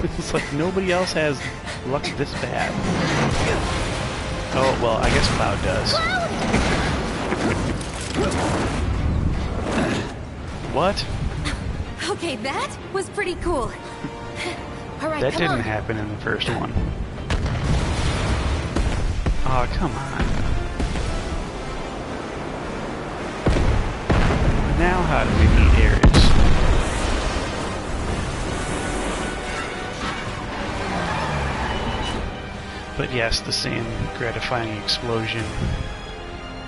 It's like nobody else has luck this bad. Oh, well, I guess Cloud does. What? Okay, that was pretty cool. All right, That come didn't on. happen in the first one. Oh, come on. Now how do we meet Ares? But yes, the same gratifying explosion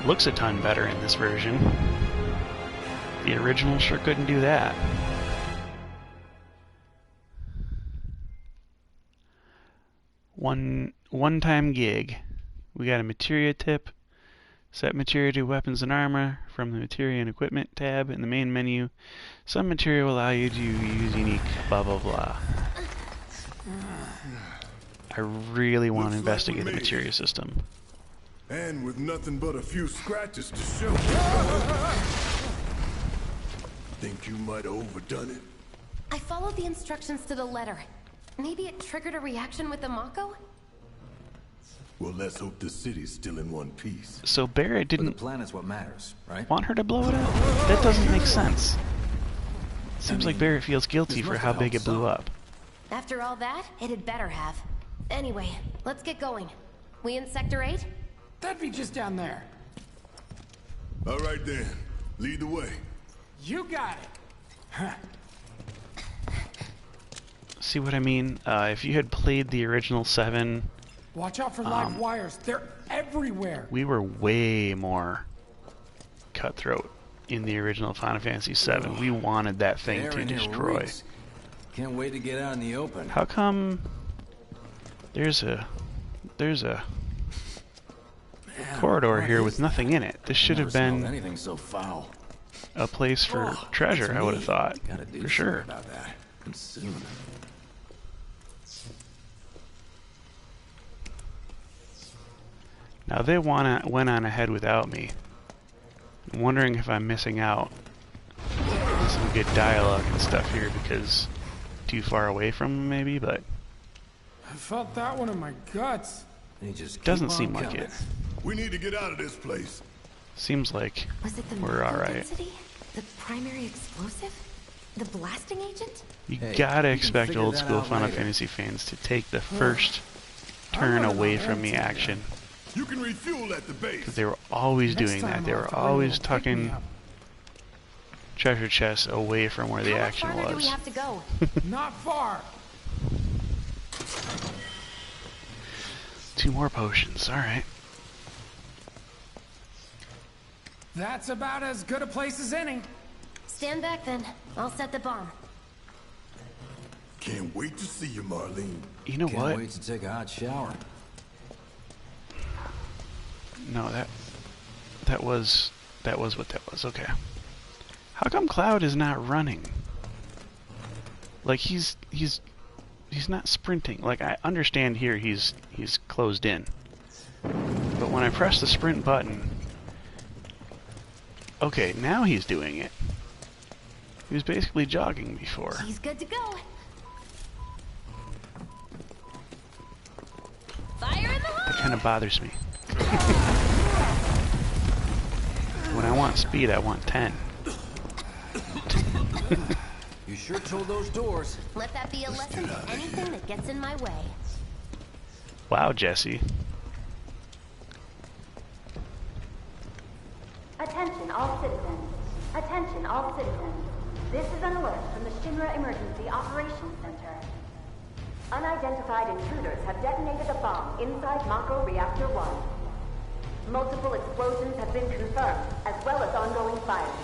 looks a ton better in this version. The original sure couldn't do that. One-time gig. We got a materia tip. Set materia to weapons and armor from the materia and equipment tab in the main menu. Some materia will allow you to use unique blah blah blah. I really want to investigate the materia system. And with nothing but a few scratches to show. Think you might have overdone it? I followed the instructions to the letter. Maybe it triggered a reaction with the Mako? Well, let's hope the city's still in one piece. So Barrett But the didn't planet's what matters, right? want her to blow it up? That doesn't make sense. Seems like Barrett feels guilty for how big it blew up. After all that, it had better have. Anyway, let's get going. We in Sector 8? That'd be just down there. All right then, lead the way. You got it. Huh. See what I mean? If you had played the original 7, Watch out for live wires. They're everywhere. we were way more cutthroat in the original Final Fantasy 7. We wanted that thing Air to in here destroy. reeks. Can't wait to get out in the open. How come there's a corridor here with nothing in it? This should have Never smelled been anything so foul. a place for Oh, treasure, that's I would me. have thought, Gotta do for sure. something about that. And soon. Now they went on ahead without me. I'm wondering if I'm missing out on some good dialogue and stuff here because too far away from them maybe, but I felt that one in my guts. They just keep doesn't on seem like coming. it. We need to get out of this place. Seems like Was it the we're Mako alright. density? The primary explosive? The blasting agent? You Hey, gotta you can expect figure old that school out Final later. Fantasy fans to take the first turn not away about from the that action. You can refuel at the base. They were always Next doing time that. They I'll were have to bring a always little tucking pick-me-up. treasure chests away from where the How much action farther do we was. have to go? Not far. 2 more potions, alright. That's about as good a place as any. Stand back then. I'll set the bomb. Can't wait to see you, Marlene. You know Can't what? wait to take a hot shower. No, that was what that was. Okay. How come Cloud is not running? Like he's not sprinting. Like I understand here he's closed in. But when I press the sprint button, okay, now he's doing it. He was basically jogging before. He's good to go. Fire in the That hole! kind of bothers me. When I want speed, I want 10. You sure told those doors. Let that be a lesson to anything that gets in my way. Wow, Jesse. Attention all citizens. Attention all citizens. This is an alert from the Shinra Emergency Operations Center. Unidentified intruders have detonated a bomb inside Mako Reactor 1. Multiple explosions have been confirmed, as well as ongoing fires.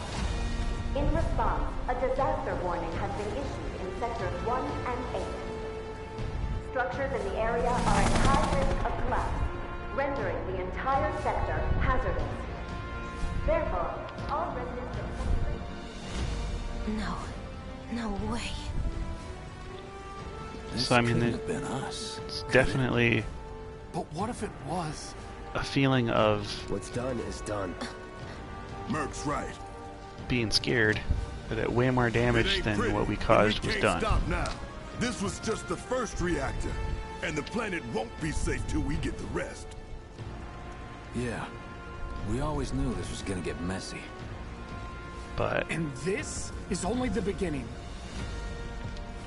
In response, a disaster warning has been issued in Sectors 1 and 8. Structures in the area are at high risk of collapse, rendering the entire sector hazardous. Therefore, all residents of... No way. This So, I mean, couldn't the- have been us. It's definitely But what if it was? a feeling of What's done is done. Merc's right. being scared that way more It damage ain't than pretty, what we but caused we was can't done. Stop now. This was just the first reactor, and the planet won't be safe till we get the rest. Yeah. We always knew this was gonna get messy. But And this is only the beginning.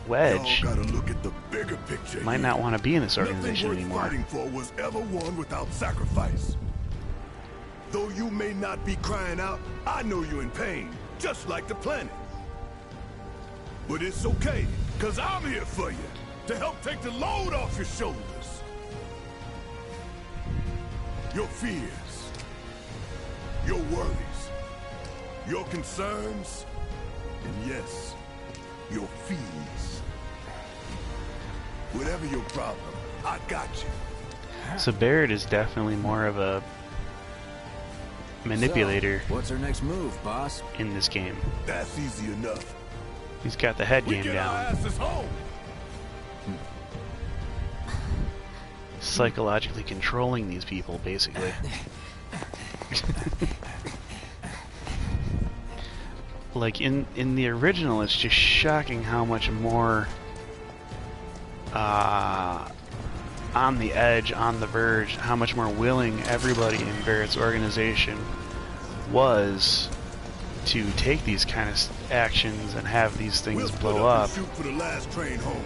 Wedge Y'all gotta look at the bigger picture. might here. not want to be in this Nothing organization worth anymore. fighting for was ever won without sacrifice. Though you may not be crying out, I know you're in pain, just like the planet. But it's okay, cause I'm here for you, to help take the load off your shoulders. Your fears, your worries, your concerns, and yes, your fees. Whatever your problem, I got you. So Barrett is definitely more of a manipulator So, what's our next move, boss? in this game. That's easy enough. He's got the head We game get our down. asses home. Psychologically controlling these people, basically. Like in the original, it's just shocking how much more on the edge, on the verge, how much more willing everybody in Barrett's organization was to take these kind of actions and have these things blow up. Shoot for the last train home.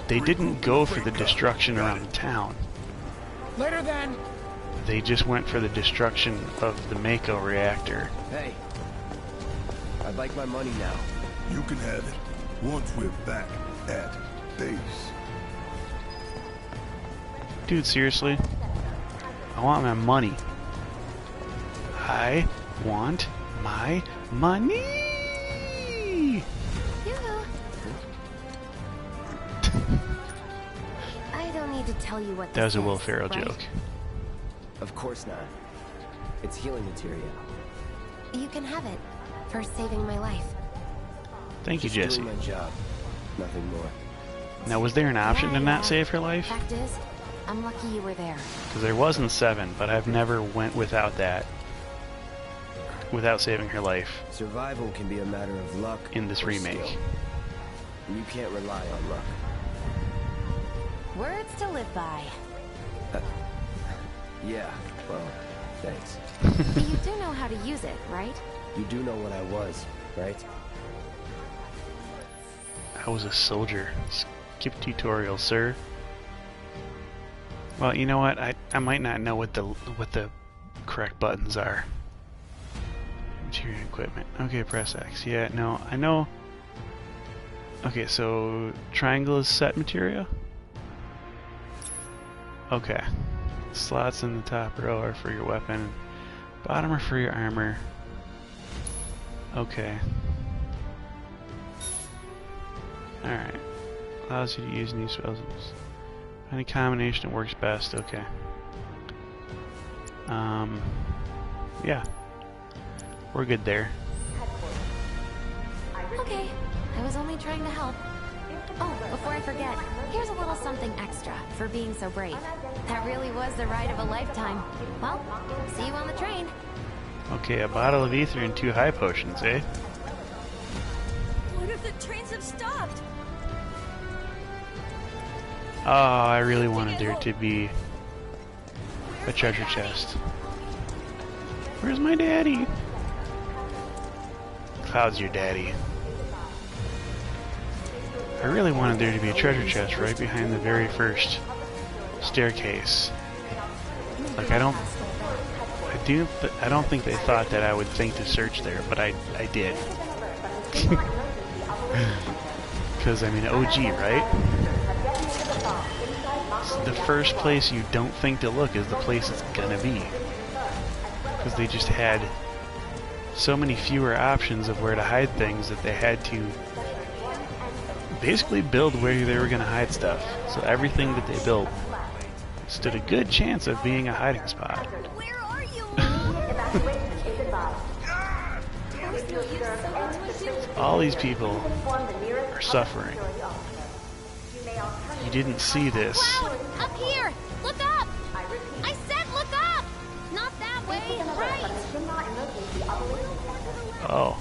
They didn't go for the destruction around town. Later then. They just went for the destruction of the Mako reactor. Hey, I'd like my money now. You can have it once we're back at base. Dude, seriously? I want my money. I want my money! Yoo-hoo. I don't need to tell you what That was this a Will is, Ferrell right? joke. Of course not. It's healing material. You can have it for saving my life. Thank you, Just Jesse. doing my job. Nothing more. Now, was there an option to not save her life? Fact is, I'm lucky you were there. Because there was in 7, but I've never went without that. Without saving her life Survival can be a matter of luck in this or remake. skill. And you can't rely on luck. Words to live by. Yeah, well, thanks. You do know how to use it, right? You do know what I was, right? I was a soldier. Skip tutorial, sir. Well, you know what? I might not know what the correct buttons are. Material equipment. Okay, press X. Yeah, no, I know. Okay, so triangle is set material. Okay. Slots in the top row are for your weapon. Bottom are for your armor. Okay. Alright. Allows you to use new spells. Any combination that works best. Okay. Yeah. We're good there. Okay, I was only trying to help. Oh, before I forget, here's a little something extra for being so brave. That really was the ride of a lifetime. Well, see you on the train. Okay, a bottle of ether and 2 high potions, eh? What if the trains have stopped? Oh, I really wanted there to be a treasure chest. Where's my daddy? Cloud's your daddy. I really wanted there to be a treasure chest right behind the very first staircase. Like I don't think they thought that I would think to search there, but I did. Because I mean, OG, right? The first place you don't think to look is the place it's gonna be. Because they just had so many fewer options of where to hide things that they had to basically build where they were going to hide stuff. So everything that they built stood a good chance of being a hiding spot. Where are you? All these people are suffering. You didn't see this. Cloud, up here! Look up! I said look up! Not that way, right! Oh.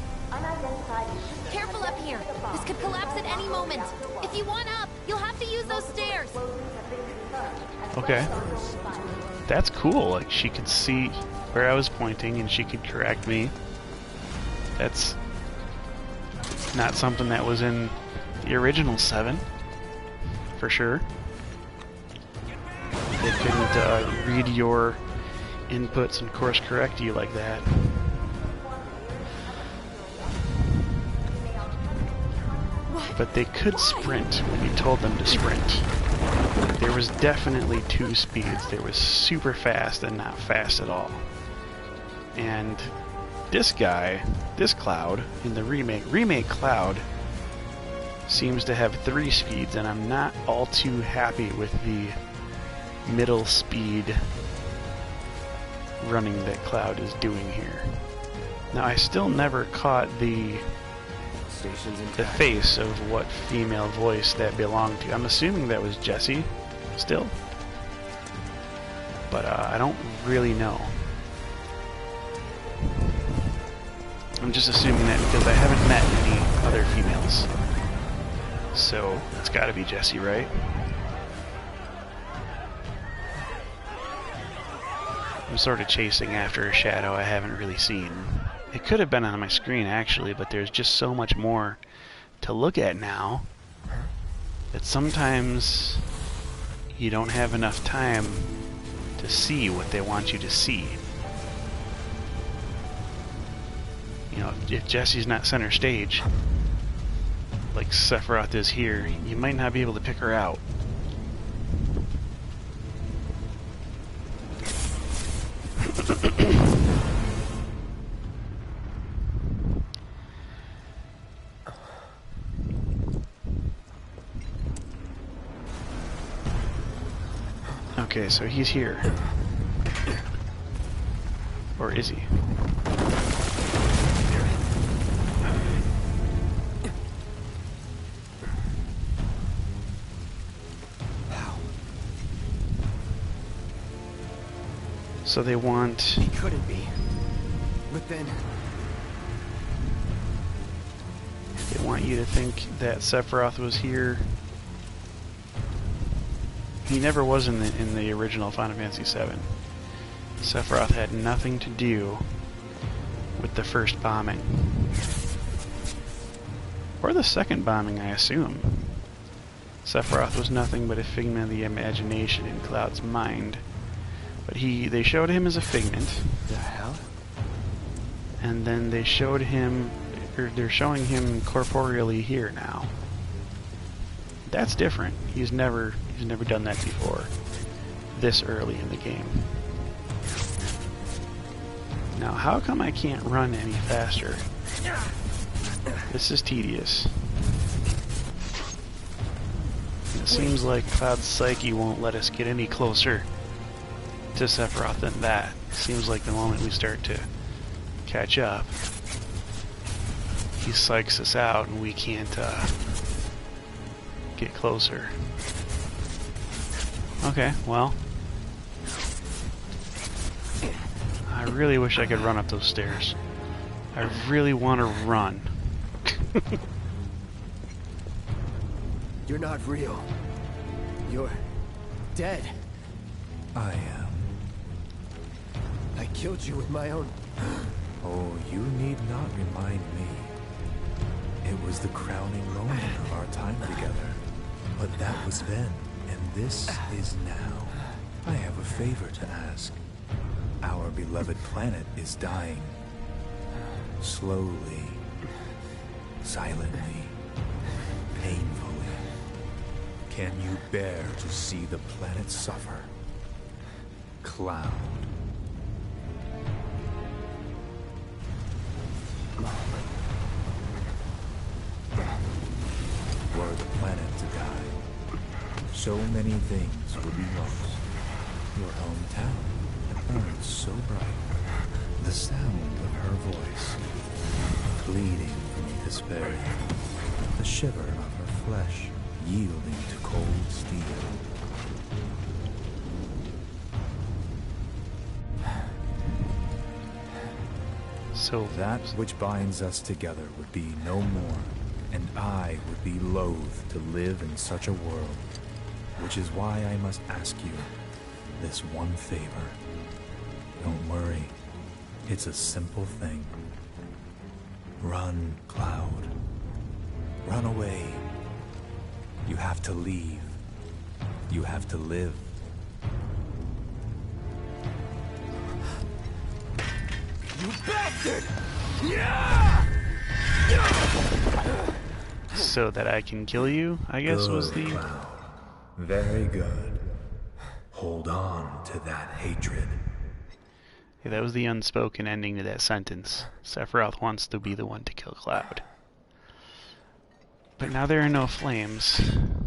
Careful up here. This could collapse at any moment. If you want up, you'll have to use those stairs. Okay. That's cool. Like, she could see where I was pointing and she could correct me. That's not something that was in the original 7. For sure. They couldn't read your inputs and course correct you like that. But they could sprint when you told them to sprint. There was definitely 2 speeds. There was super fast and not fast at all. And this guy, this Cloud, in the remake Cloud, seems to have 3 speeds, and I'm not all too happy with the middle speed running that Cloud is doing here. Now, I still never caught the face of what female voice that belonged to. I'm assuming that was Jessie still, but I don't really know. I'm just assuming that because I haven't met any other females. So, it's gotta be Jessie, right? I'm sort of chasing after a shadow I haven't really seen. It could have been on my screen, actually, but there's just so much more to look at now that sometimes you don't have enough time to see what they want you to see. You know, if Jessie's not center stage, like Sephiroth is here, you might not be able to pick her out. Okay, so he's here. Or is he? So they want... He couldn't be. But then... They want you to think that Sephiroth was here. He never was in the original Final Fantasy VII. Sephiroth had nothing to do with the first bombing. Or the second bombing, I assume. Sephiroth was nothing but a figment of the imagination in Cloud's mind. But they showed him as a figment. The hell? And then they showed him, or they're showing him corporeally here now. That's different. He's never done that before. This early in the game. Now, how come I can't run any faster? This is tedious. It seems like Cloud's psyche won't let us get any closer to Sephiroth than that. Seems like the moment we start to catch up, he psychs us out and we can't get closer. Okay, well, I really wish I could run up those stairs. I really want to run. You're not real. You're dead. I am. I killed you with my own... Oh, you need not remind me. It was the crowning moment of our time together. But that was then, and this is now. I have a favor to ask. Our beloved planet is dying. Slowly. Silently. Painfully. Can you bear to see the planet suffer? Cloud. Were the planet to die, so many things would be lost. Your hometown that burned so bright. The sound of her voice, pleading from despair. The shiver of her flesh, yielding to cold steel. So that which binds us together would be no more, and I would be loath to live in such a world, which is why I must ask you this one favor. Don't worry, it's a simple thing. Run, Cloud. Run away. You have to leave. You have to live. You bastard! So that I can kill you, I guess Good, was the... Cloud. Very good. Hold on to that hatred. Yeah, that was the unspoken ending to that sentence. Sephiroth wants to be the one to kill Cloud. But now there are no flames,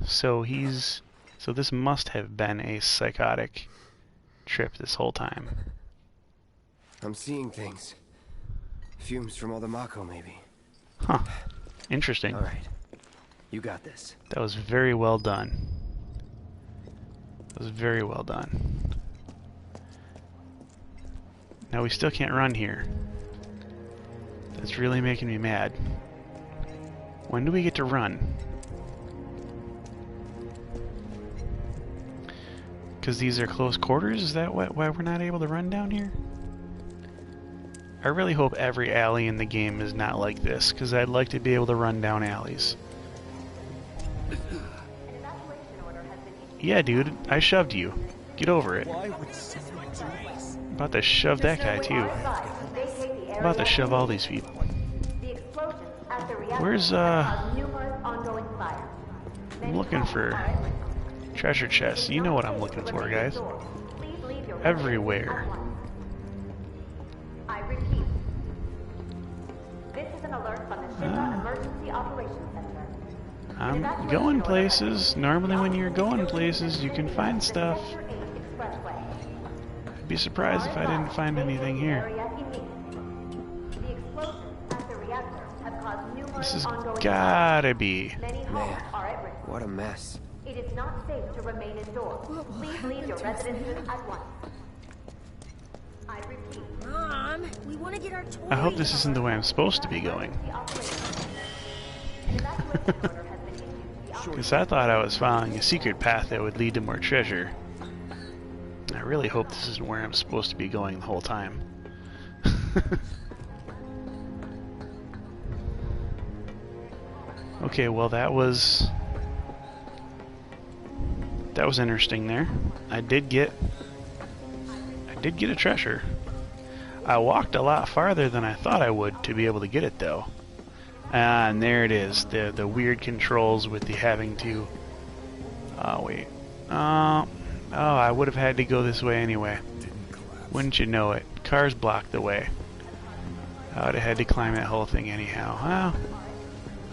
so this must have been a psychotic trip this whole time. I'm seeing things. Fumes from all the Mako, maybe. Huh. Interesting. Alright. You got this. That was very well done. That was very well done. Now we still can't run here. That's really making me mad. When do we get to run? Because these are close quarters? Is that why we're not able to run down here? I really hope every alley in the game is not like this, because I'd like to be able to run down alleys. Yeah, dude, I shoved you. Get over it. I'm about to shove that guy, too. I'm about to shove all these people. Where's, I'm looking for treasure chests. You know what I'm looking for, guys. Everywhere. I repeat. This is an alert from the Shinra Emergency Operations Center. I'm going places. Normally when you're going places, you can find stuff. I'd be surprised if I didn't find anything here. This has gotta be. Man, what a mess. It is not safe to remain indoors. Please leave your residences at once. I repeat. Mom, we want to get our toys. I hope this isn't the way I'm supposed to be going. Because I thought I was following a secret path that would lead to more treasure. I really hope this isn't where I'm supposed to be going the whole time. Okay, well that was interesting there. I did get a treasure. I walked a lot farther than I thought I would to be able to get it though. And there it is, the weird controls with the having to wait. Oh, I would have had to go this way anyway. Wouldn't you know it? Cars blocked the way. I would have had to climb that whole thing anyhow. Well,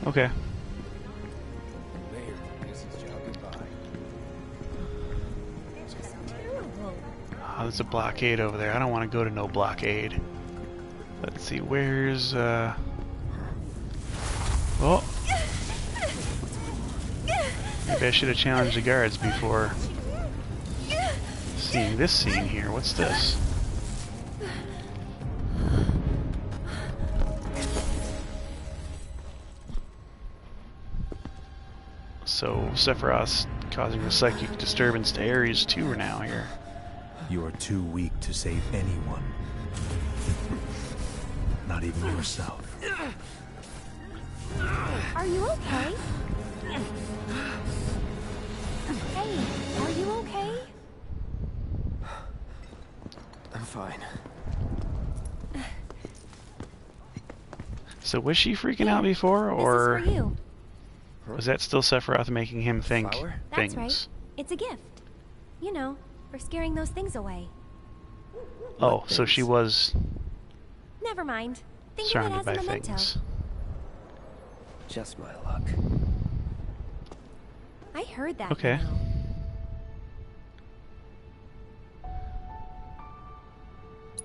okay. Oh, there's a blockade over there. I don't want to go to no blockade. Let's see, where's oh. Maybe I should have challenged the guards before seeing this scene here. What's this? So Sephiroth's causing a psychic disturbance to Ares too now here. You are too weak to save anyone. Not even yourself. Are you okay? Hey, are you okay? I'm fine. So was she freaking out before, or This is for you. was that still Sephiroth making him think Flower? things? That's right. It's a gift. You know, for scaring those things away. Oh, so she was Never mind. Think surrounded of it by as a memento. things. Just my luck. I heard that. Okay. Now.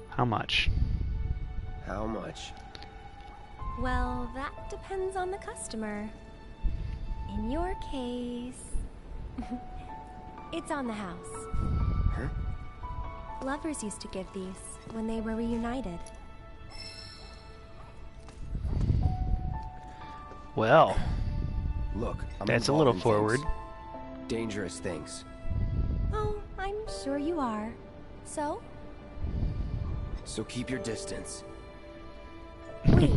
How much? How much? Well, that depends on the customer. In your case, it's on the house. Huh? Lovers used to give these when they were reunited. Well, Look, I'm that's a involved little in forward. things. Dangerous things. Oh, I'm sure you are. So? So keep your distance. Wait,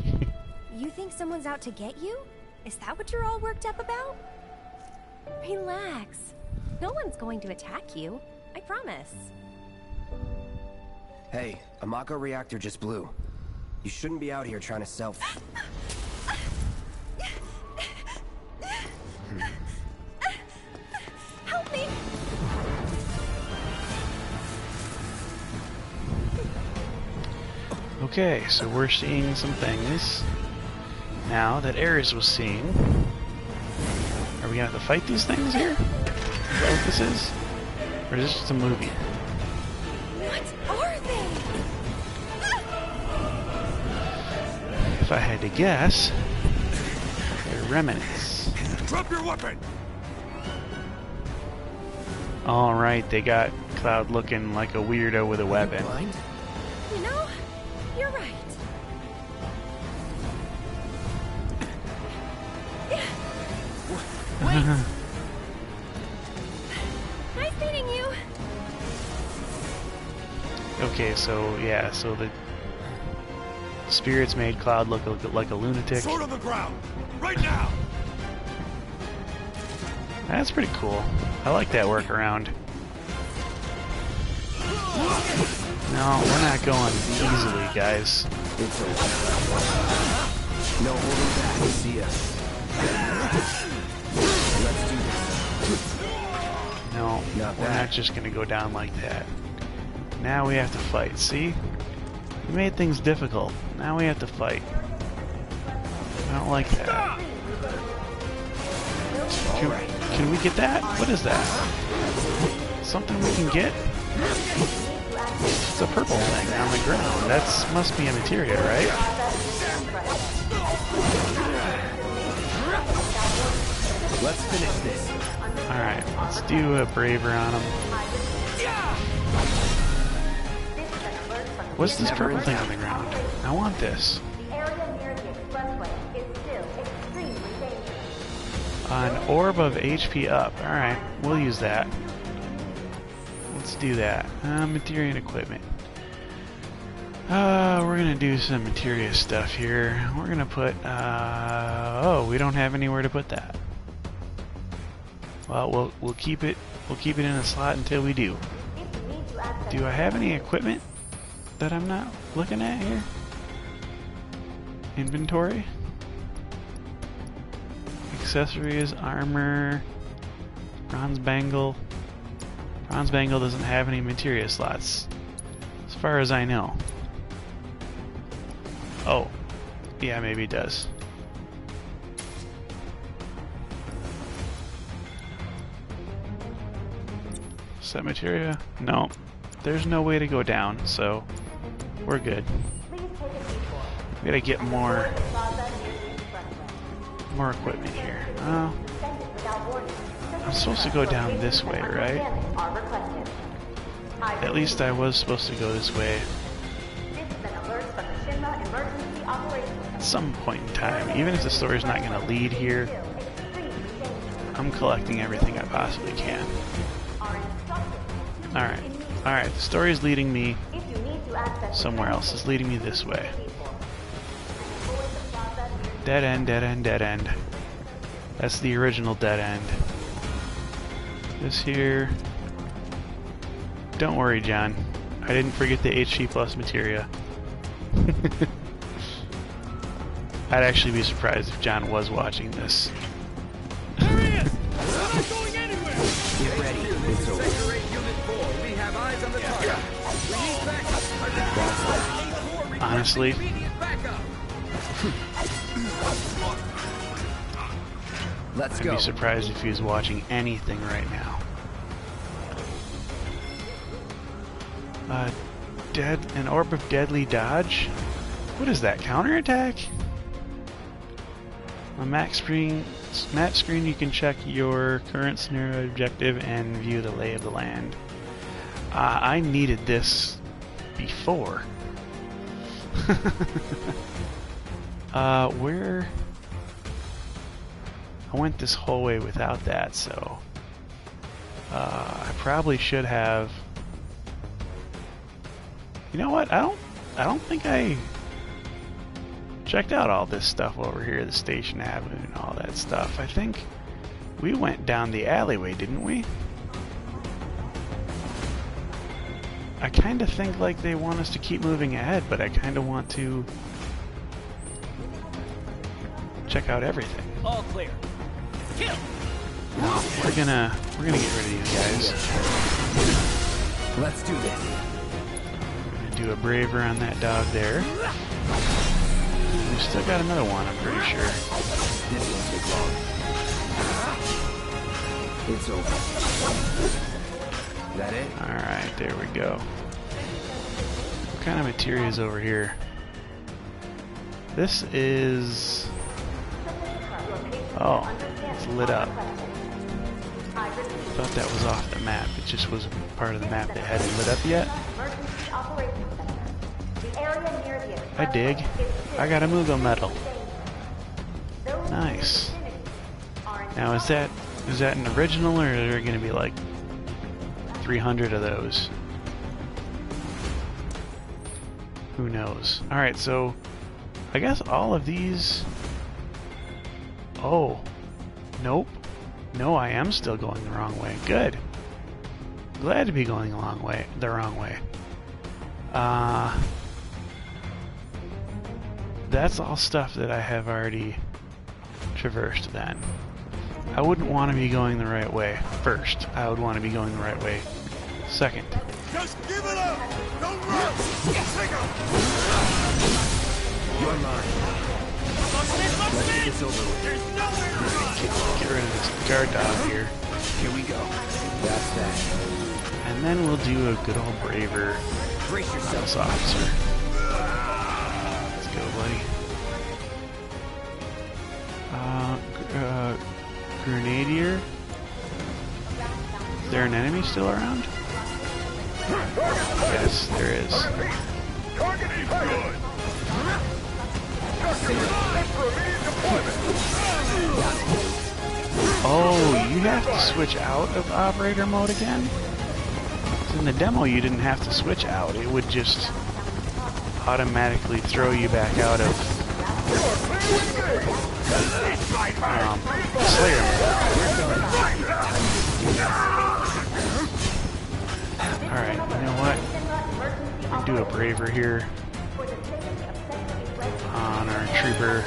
you think someone's out to get you? Is that what you're all worked up about? Relax. No one's going to attack you. I promise. Hey, a Mako reactor just blew. You shouldn't be out here trying to sell. Help me! Okay, so we're seeing some things now that Ares was seeing. Are we gonna have to fight these things here? Is that what this is? Or is this just a movie? What are they? If I had to guess, they're remnants. Drop your weapon! Alright, they got Cloud looking like a weirdo with a weapon. You know, you're right. Wait. Nice meeting you. Okay, so yeah, so the spirits made Cloud look like a lunatic. Sword on the ground! Right now! That's pretty cool. I like that workaround. No, we're not going easily, guys. No holding back. See ya. Let's do this. No, we're not just gonna go down like that. Now we have to fight. See? We made things difficult. Now we have to fight. I don't like that. Can we get that? What is that? Something we can get? It's a purple thing on the ground. That must be a materia, right? Let's finish this. Alright, let's do a braver on him. What's this purple thing on the ground? I want this. The area near the expressway is still extremely dangerous. An orb of HP up. Alright, we'll use that. Let's do that. Materia and equipment. We're gonna do some materia stuff here. We're gonna put, oh, we don't have anywhere to put that. Well, we'll keep it in a slot until we do. Do I have any equipment that I'm not looking at here? Inventory? Accessories, armor, bronze bangle. Bronze bangle doesn't have any materia slots, as far as I know. Oh, yeah, maybe it does. Set materia? No, there's no way to go down, so we're good. We gotta get more equipment here. Oh, I'm supposed to go down this way, right? At least I was supposed to go this way. At some point in time, even if the story's not going to lead here, I'm collecting everything I possibly can. Alright, the story's leading me somewhere else. It's leading me this way. Dead end, dead end, dead end. That's the original dead end. This here... Don't worry, John. I didn't forget the HP plus materia. I'd actually be surprised if John was watching this. There he is! I'm not going anywhere! Get ready. It's over. Sector 8 Unit 4, we have eyes on the target. We need backup. Honestly, Let's I'd go. be surprised if he was watching anything right now. An orb of deadly dodge? What is that, counterattack? On map screen you can check your current scenario objective and view the lay of the land. I needed this before. Where... I went this whole way without that, so... I probably should have... You know what? I don't think I checked out all this stuff over here, the Station Avenue and all that stuff. I think we went down the alleyway, didn't we? I kind of think like they want us to keep moving ahead, but I kind of want to check out everything. All clear. Kill. No, we're gonna get rid of these guys. Let's do this. We're gonna do a braver on that dog there. We've still got another one, I'm pretty sure. This won't take long. It's over. Is that it? Alright, there we go. What kind of materia is over here? This is... Oh, it's lit up. I thought that was off the map. It just wasn't part of the map that hadn't lit up yet. I dig. I got a Mugo medal. Nice. Now is that an original, or are there going to be like 300 of those? Who knows? Alright, so I guess all of these... Oh. Nope. No, I am still going the wrong way. Good. Glad to be going the wrong way. That's all stuff that I have already traversed then. I wouldn't want to be going the right way first. I would want to be going the right way second. Just give it up! Don't run! Take him! You're mine. Let's get this over with. There's nowhere to run! Get rid of this guard dog here. Here we go. That's that. And then we'll do a good old braver Brace yourself. house officer. Let's go, buddy. Grenadier? Is there an enemy still around? Yes, there is. Target is good! Oh, you have to switch out of operator mode again? In the demo, you didn't have to switch out. It would just automatically throw you back out of Slayer mode. Alright, you know what? We'll do a braver here on our trooper.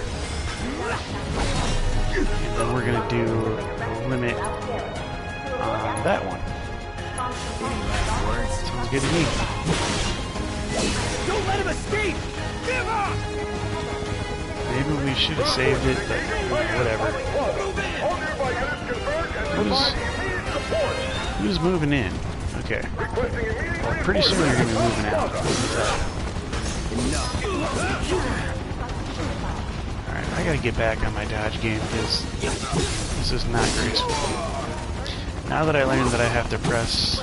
And then we're going to do a limit on that one. Sounds good to me. Don't let him escape! Give up! Maybe we should have saved it, but whatever. Who's moving in? Okay. Well, pretty soon you're going to be moving out. Alright, I gotta get back on my dodge game because this is not graceful. Now that I learned that I have to press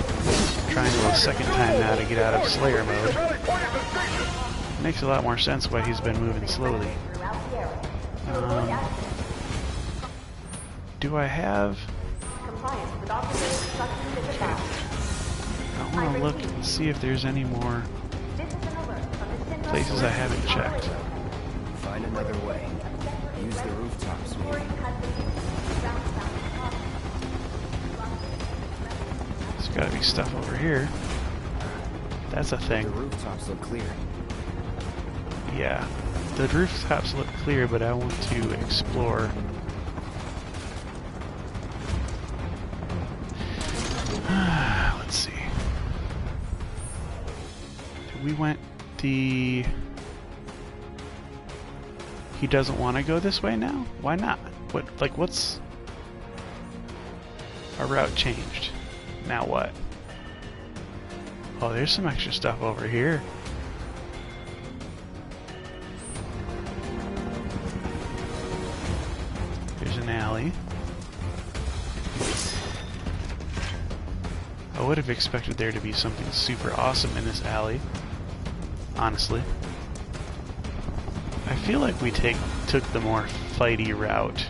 triangle a second time now to get out of Slayer mode, it makes a lot more sense why he's been moving slowly. Do I have... Okay. I want to look and see if there's any more places I haven't checked. Find another way. Use the rooftops, maybe. There's gotta be stuff over here. That's a thing. The rooftops look clear. Yeah. The rooftops look clear, but I want to explore. Let's see. We went the... He doesn't want to go this way now? Why not? What's... Our route changed. Now what? Oh, there's some extra stuff over here. There's an alley. I would have expected there to be something super awesome in this alley. Honestly. I feel like we took the more fighty route.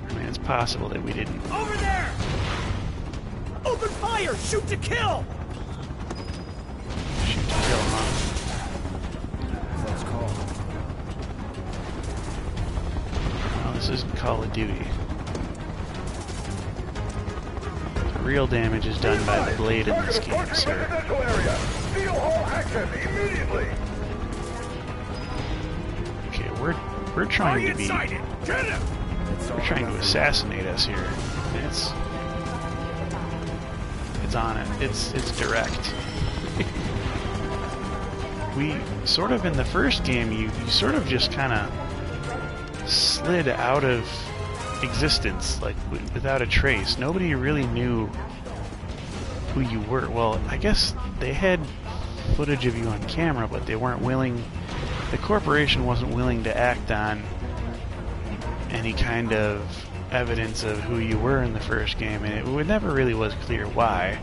I mean, it's possible that we didn't. Over there! Open fire! Shoot to kill! Shoot to kill, huh? Let's call. Well, this isn't Call of Duty. The real damage is done by the blade in this game, sir. Okay, we're trying to be... We're trying to assassinate us here. It's on it. It's direct. we sort of in the first game, you sort of just kind of slid out of existence, like without a trace. Nobody really knew who you were. Well, I guess they had footage of you on camera, but they weren't willing, the corporation wasn't willing to act on any kind of evidence of who you were in the first game, and it never really was clear why.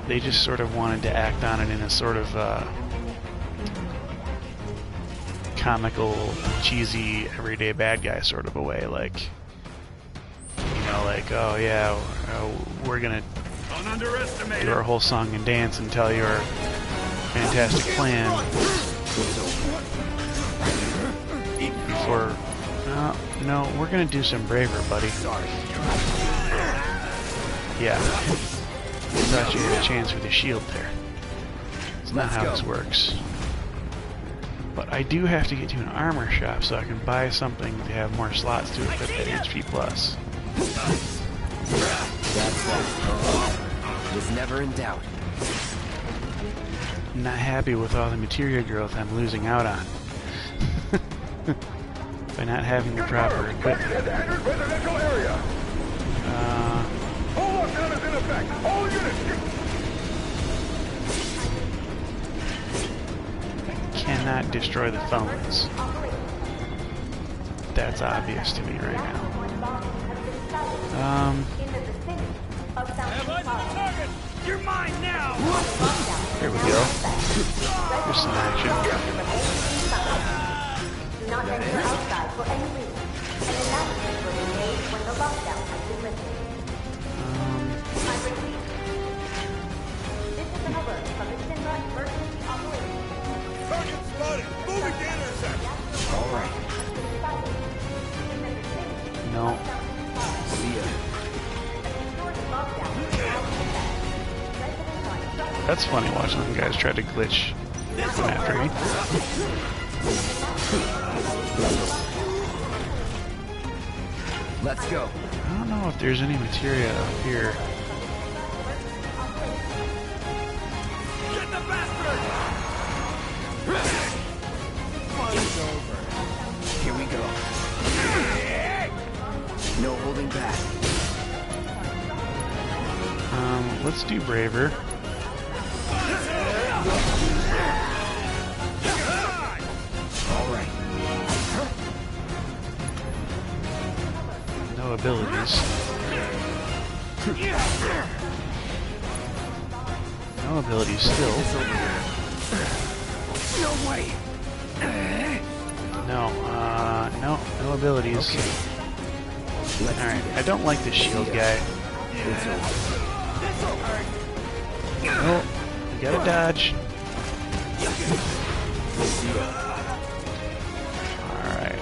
They just sort of wanted to act on it in a sort of comical, cheesy, everyday bad guy sort of a way, like, you know, like, oh yeah, we're gonna do our whole song and dance and tell you our fantastic plan before, no, we're gonna do some braver, buddy. Yeah, thought you had a chance with the shield there. It's not how this works. But I do have to get to an armor shop so I can buy something to have more slots to equip that HP plus. That's that. Was never in doubt. I'm not happy with all the materia growth I'm losing out on. By not having the proper equipment. Cannot destroy the phones. That's obvious to me right now. You're mine now! There we go. There's some action. Do not enter outside for any reason. An announcement will be made when the lockdown has been lifted. I repeat. This is an alert from the Shinra Emergency Operations. Target spotted! Moving to intercept! Alright. No. See ya. That's funny watching them guys try to glitch from after me. Let's go. I don't know if there's any materia up here. Get the bastard! It's over. Here we go. No holding back. Let's do braver. Alright. No abilities. No abilities still. No way. No abilities. Okay. Alright, I don't like this shield guy. Oh, you gotta dodge. Alright.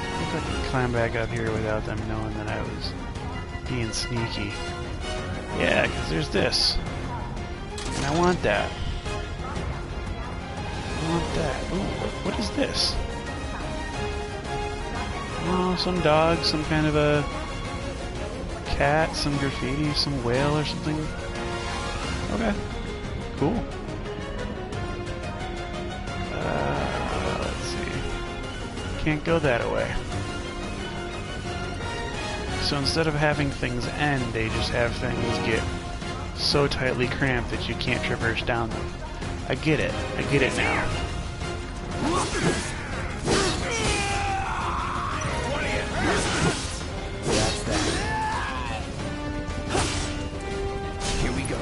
I think I can climb back up here without them knowing that I was being sneaky. Yeah, because there's this. And I want that. I want that. Ooh, what is this? Oh, some dog, some kind of a cat, some graffiti, some whale or something. Okay, cool. Let's see. Can't go that way. So instead of having things end, they just have things get so tightly cramped that you can't traverse down them. I get it. I get it now. That's that. Here we go.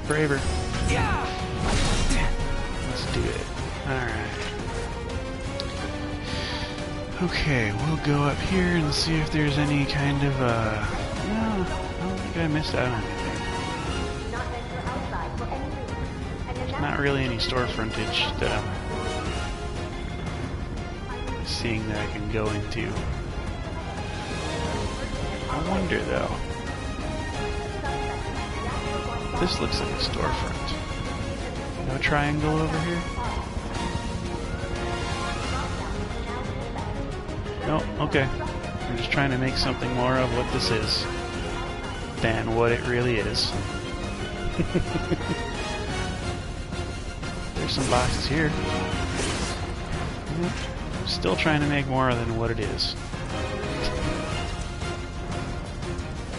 Braver. Yeah. Let's do it. Alright. Okay, we'll go up here and see if there's any kind of, no, I don't think I missed out on anything. There's not really any store frontage that I'm seeing that I can go into. I wonder, though. This looks like a storefront. No triangle over here? No, okay. I'm just trying to make something more of what this is than what it really is. some boxes here. Still trying to make more than what it is.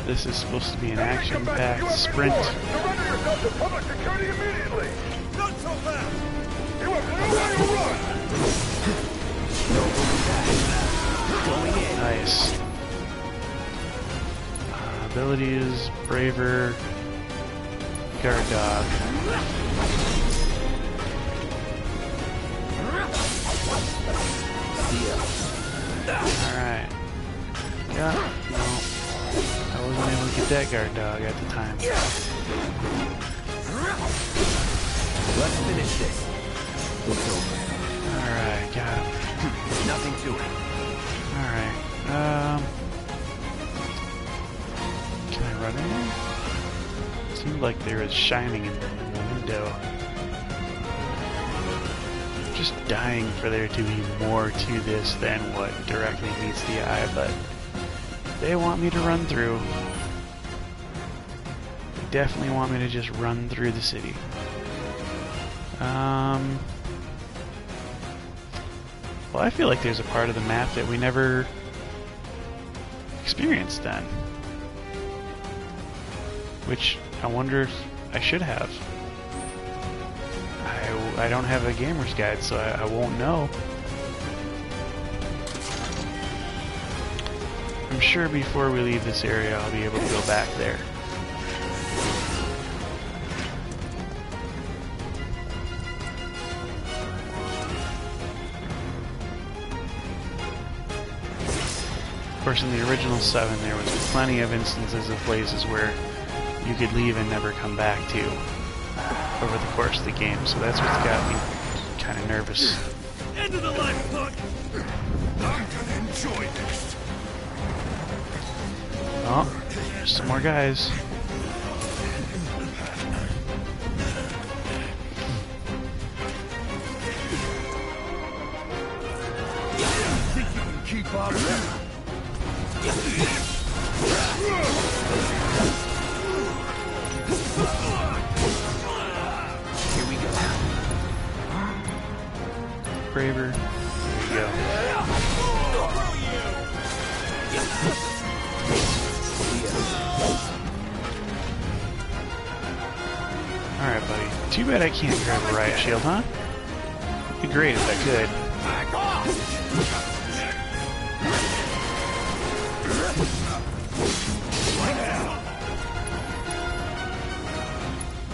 This is supposed to be an action-packed sprint. Surrender yourself to public security immediately! Not so fast! You have nowhere to run! Nice. Abilities, Braver, Guard Dog. Alright. Yeah, no. I wasn't able to get that Guard Dog at the time. Let's finish this. It's over. Alright, got him. Nothing to it. Alright. Can I run in there? Seemed like there was shining in the window. Just dying for there to be more to this than what directly meets the eye, but they want me to run through. They definitely want me to just run through the city. Well, I feel like there's a part of the map that we never experienced then. Which I wonder if I should have. I don't have a gamer's guide, so I won't know. I'm sure before we leave this area I'll be able to go back there. Of course, in the original 7 there was plenty of instances of places where you could leave and never come back to over the course of the game, so that's what's got me kind of nervous. End of the life, punk! I'm gonna enjoy this. Oh, there's some more guys. Think you can keep up? Here we go. Braver. There you go. Alright, buddy. Too bad I can't grab a riot shield, huh? It'd be great if I could. Back off!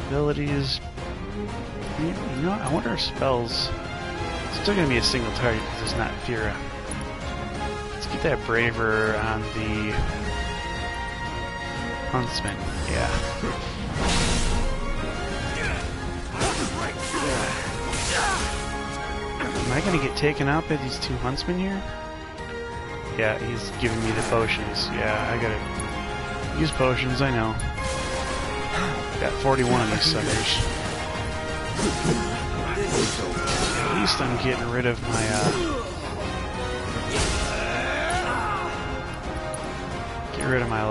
Abilities. You know, I wonder if spells. It's still going to be a single target because it's not Fira. Let's get that Braver on the Huntsman. Yeah. Am I going to get taken out by these two Huntsmen here? Yeah, he's giving me the potions. Yeah, I gotta use potions, I know. Got 41 of these suckers. At least I'm getting rid of my, get rid of my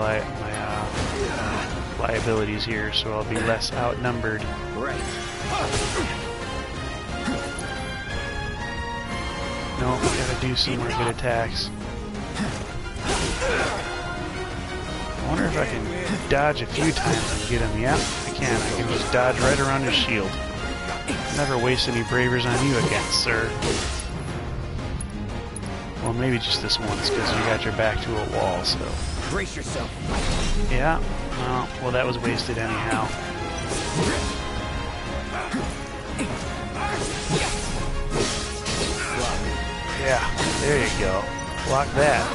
liabilities here, so I'll be less outnumbered. Right. No, gotta do some more good attacks. I wonder if I can dodge a few times and get him. Yeah, I can. I can just dodge right around his shield. Never waste any bravers on you again, sir. Well, maybe just this once, because you got your back to a wall, so... Brace yourself. Yeah, well, that was wasted anyhow. Yeah, there you go. Block that.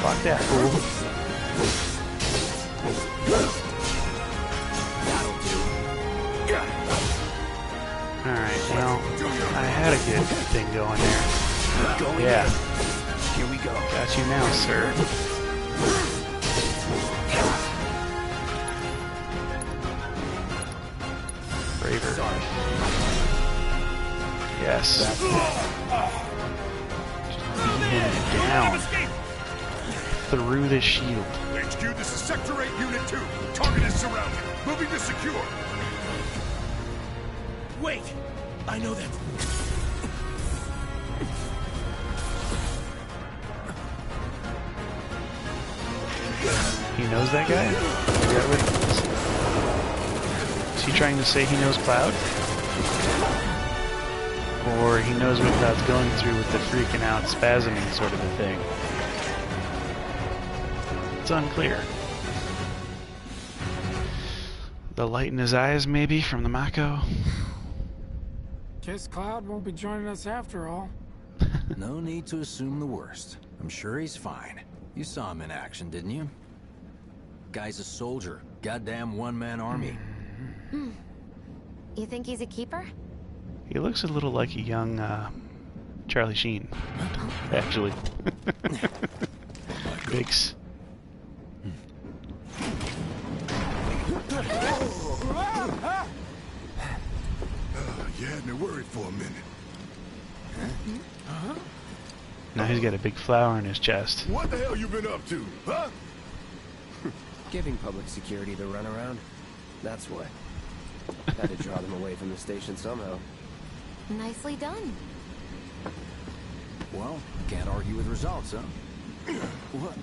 Block that, fool. Alright, well, I had a good thing going there. Yeah. Here we go. Got you now, sir. Braver. Yes. Beat him down. Through the shield. HQ, this is Sector 8, Unit 2. Target is surrounded. Moving to secure. Wait! I know that. He knows that guy? Is that what is he trying to say he knows Cloud? Or he knows what Cloud's going through with the freaking out, spasming sort of a thing? It's unclear. The light in his eyes, maybe, from the Mako? Guess Cloud won't be joining us after all. No need to assume the worst. I'm sure he's fine. You saw him in action, didn't you? Guy's a soldier. Goddamn one-man army. You think he's a keeper? He looks a little like a young Charlie Sheen, actually. Biggs. You had me worried for a minute. Now he's got a big flower in his chest. What the hell you been up to, huh? Giving public security the runaround. That's what. Had to draw them away from the station somehow. Nicely done. Well, can't argue with results, huh? What?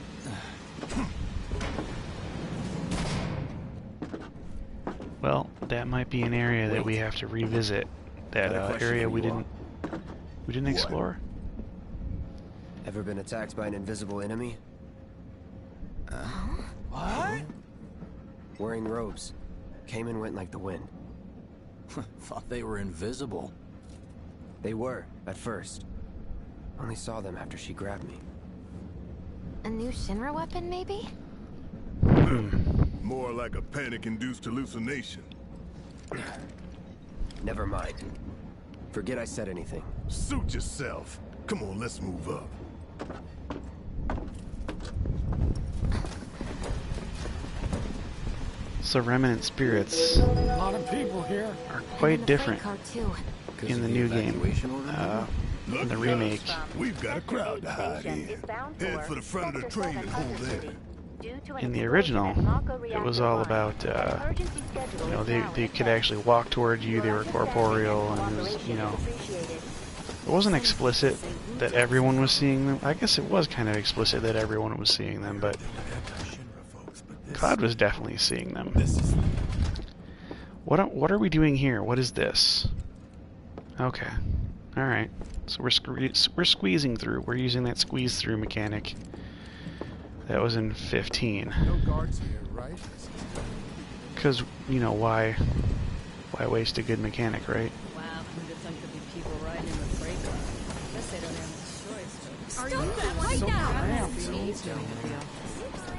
Well, that might be an area that we have to revisit. That area we didn't explore. Ever been attacked by an invisible enemy? What? Wearing robes. Came and went like the wind. Thought they were invisible. They were, at first. Only saw them after she grabbed me. A new Shinra weapon, maybe? More like a panic-induced hallucination. Never mind. Forget I said anything. Suit yourself. Come on, let's move up. So remnant spirits A lot of people here. are quite different Car too. in the new game. In the remake. We've got a crowd to hide in. Head for the front of the train and hold there. In the original, it was all about, you know, they could actually walk toward you, they were corporeal, and it was, you know, it wasn't explicit that everyone was seeing them. I guess it was kind of explicit that everyone was seeing them, but Cloud was definitely seeing them. What are we doing here? What is this? Okay. Alright. So we're squeezing through. We're using that squeeze through mechanic. That was in 15. No guards here, right? Because, you know, why waste a good mechanic, right? Wow, who'd have thunk there'd be people riding in the freight car? Guess they don't have much choice. Are you right now?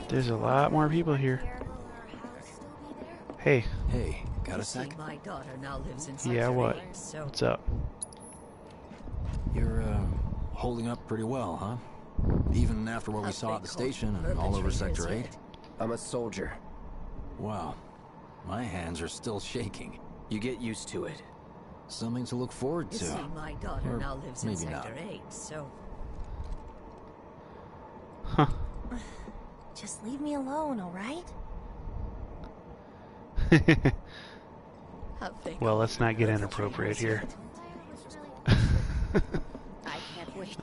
There's a lot more people here. Hey. Hey, got a sec? My daughter now lives in Yeah, what? so What's up? You're, holding up pretty well, huh? Even after what we saw at the station and all over Sector 8? I'm a soldier. Wow. My hands are still shaking. You get used to it. Something to look forward You to. see, my daughter Or now lives in maybe not. Sector 8, so Huh. Just leave me alone, all right? Well, let's not get inappropriate here.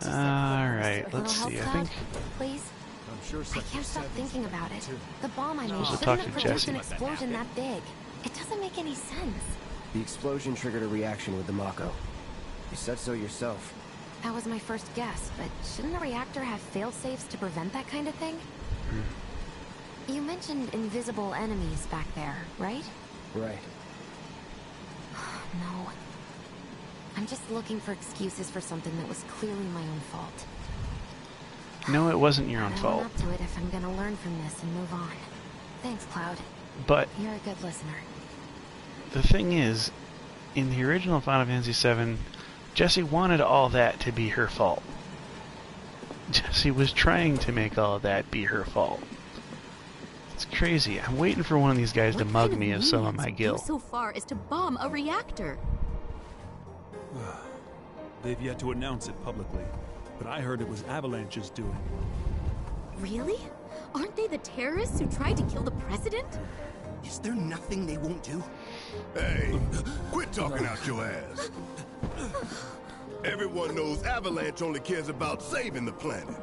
Alright, let's see. I think Please? I'm sure I can't stop thinking about it. The bomb I made Supposed to shouldn't talk have to produced Jesse. an explosion that big. It doesn't make any sense. The explosion triggered a reaction with the Mako. You said so yourself. That was my first guess, but shouldn't a reactor have fail-safes to prevent that kind of thing? You mentioned invisible enemies back there, right? Right. No. I'm just looking for excuses for something that was clearly my own fault. no, it wasn't your own I'll fault. own up to it if I'm gonna learn from this and move on. Thanks, Cloud. But You're a good listener. the thing is, in the original Final Fantasy VII, Jessie wanted all that to be her fault. Jessie was trying to make all of that be her fault. It's crazy. I'm waiting for one of these guys to mug me of some of my guilt. So far as to bomb a reactor. They've yet to announce it publicly, but I heard it was Avalanche's doing. Really? Aren't they the terrorists who tried to kill the president? Is there nothing they won't do? Hey, quit talking out your ass. Everyone knows Avalanche only cares about saving the planet.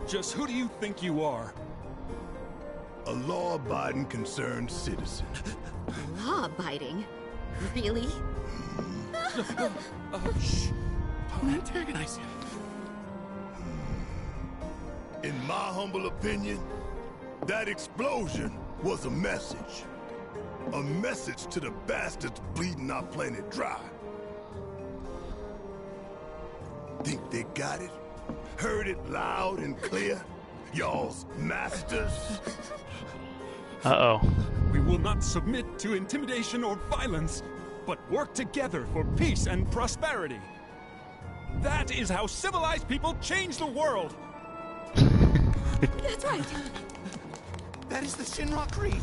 Just who do you think you are? A law-abiding, concerned citizen. Law-abiding? Really? Shh. Don't antagonize him. In my humble opinion, that explosion was a message. A message to the bastards bleeding our planet dry. Think they got it? Heard it loud and clear? Y'all's masters? Uh-oh. We will not submit to intimidation or violence, but work together for peace and prosperity. That is how civilized people change the world. That's right. That is the Shinra Creed.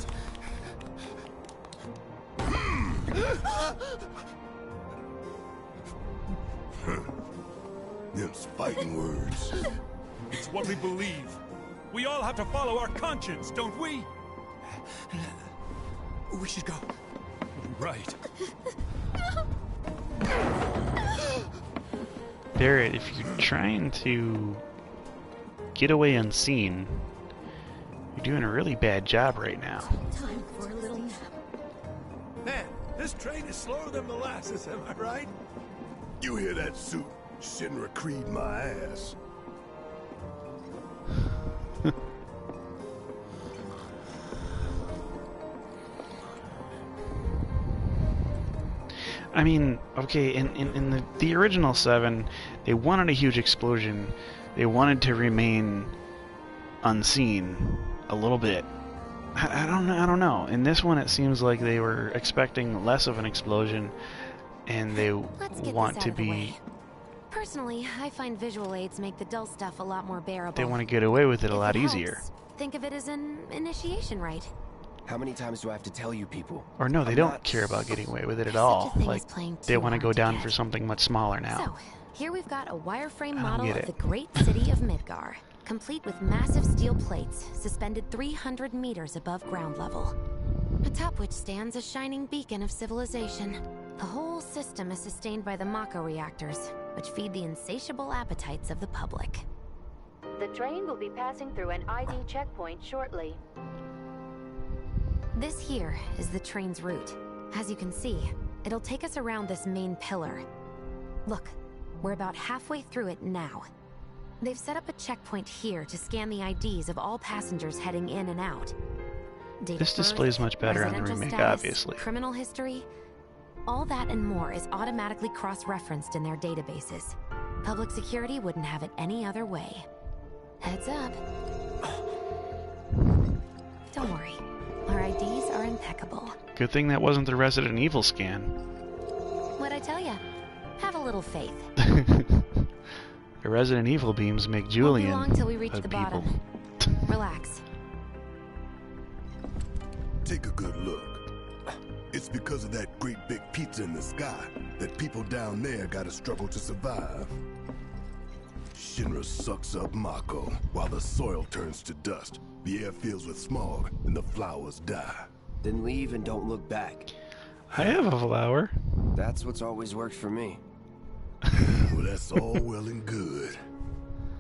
Them's fighting words. It's what we believe. We all have to follow our conscience, don't we? We should go. Right. Barrett, if you're trying to get away unseen, you're doing a really bad job right now. Time for a little nap. Man, this train is slower than molasses, am I right? You hear that, suit? Shinra Creed my ass. I mean, okay, in the original 7, they wanted a huge explosion. They wanted to remain unseen a little bit. I don't know. In this one, it seems like they were expecting less of an explosion, and they want to be. Personally, I find visual aids make the dull stuff a lot more bearable. They want to get away with it a lot helps, easier. Think of it as an initiation rite. How many times do I have to tell you people? Or no, they don't care about getting away with it at all. Like, they want to go down for something much smaller now. So, here we've got a wireframe I don't model get of it. the great city of Midgar, complete with massive steel plates suspended 300 meters above ground level, atop which stands a shining beacon of civilization. The whole system is sustained by the Mako reactors, which feed the insatiable appetites of the public. The train will be passing through an ID checkpoint shortly. This here is the train's route. As you can see, it'll take us around this main pillar. Look, we're about halfway through it now. They've set up a checkpoint here to scan the IDs of all passengers heading in and out. Date This of birth, displays much better on the residential remake, status, obviously. Criminal history, all that and more is automatically cross-referenced in their databases. Public security wouldn't have it any other way. Heads up. Don't worry, our IDs are impeccable. Good thing that wasn't the Resident Evil scan. What'd I tell ya? Have a little faith. The Resident Evil beams make Julian Won't be long till we reach of the people. bottom. Relax. Take a good look. It's because of that great big pizza in the sky that people down there gotta struggle to survive. Shinra sucks up Mako while the soil turns to dust, the air fills with smog, and the flowers die. Then leave and don't look back. I have a flower. That's what's always worked for me. Well, that's all well and good,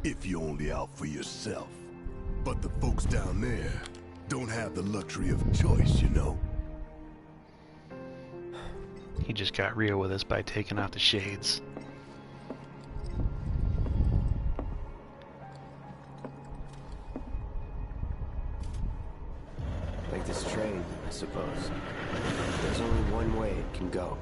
if you're only out for yourself. But the folks down there don't have the luxury of choice, you know. He just got real with us by taking out the shades. Like this train, I suppose. There's only one way it can go.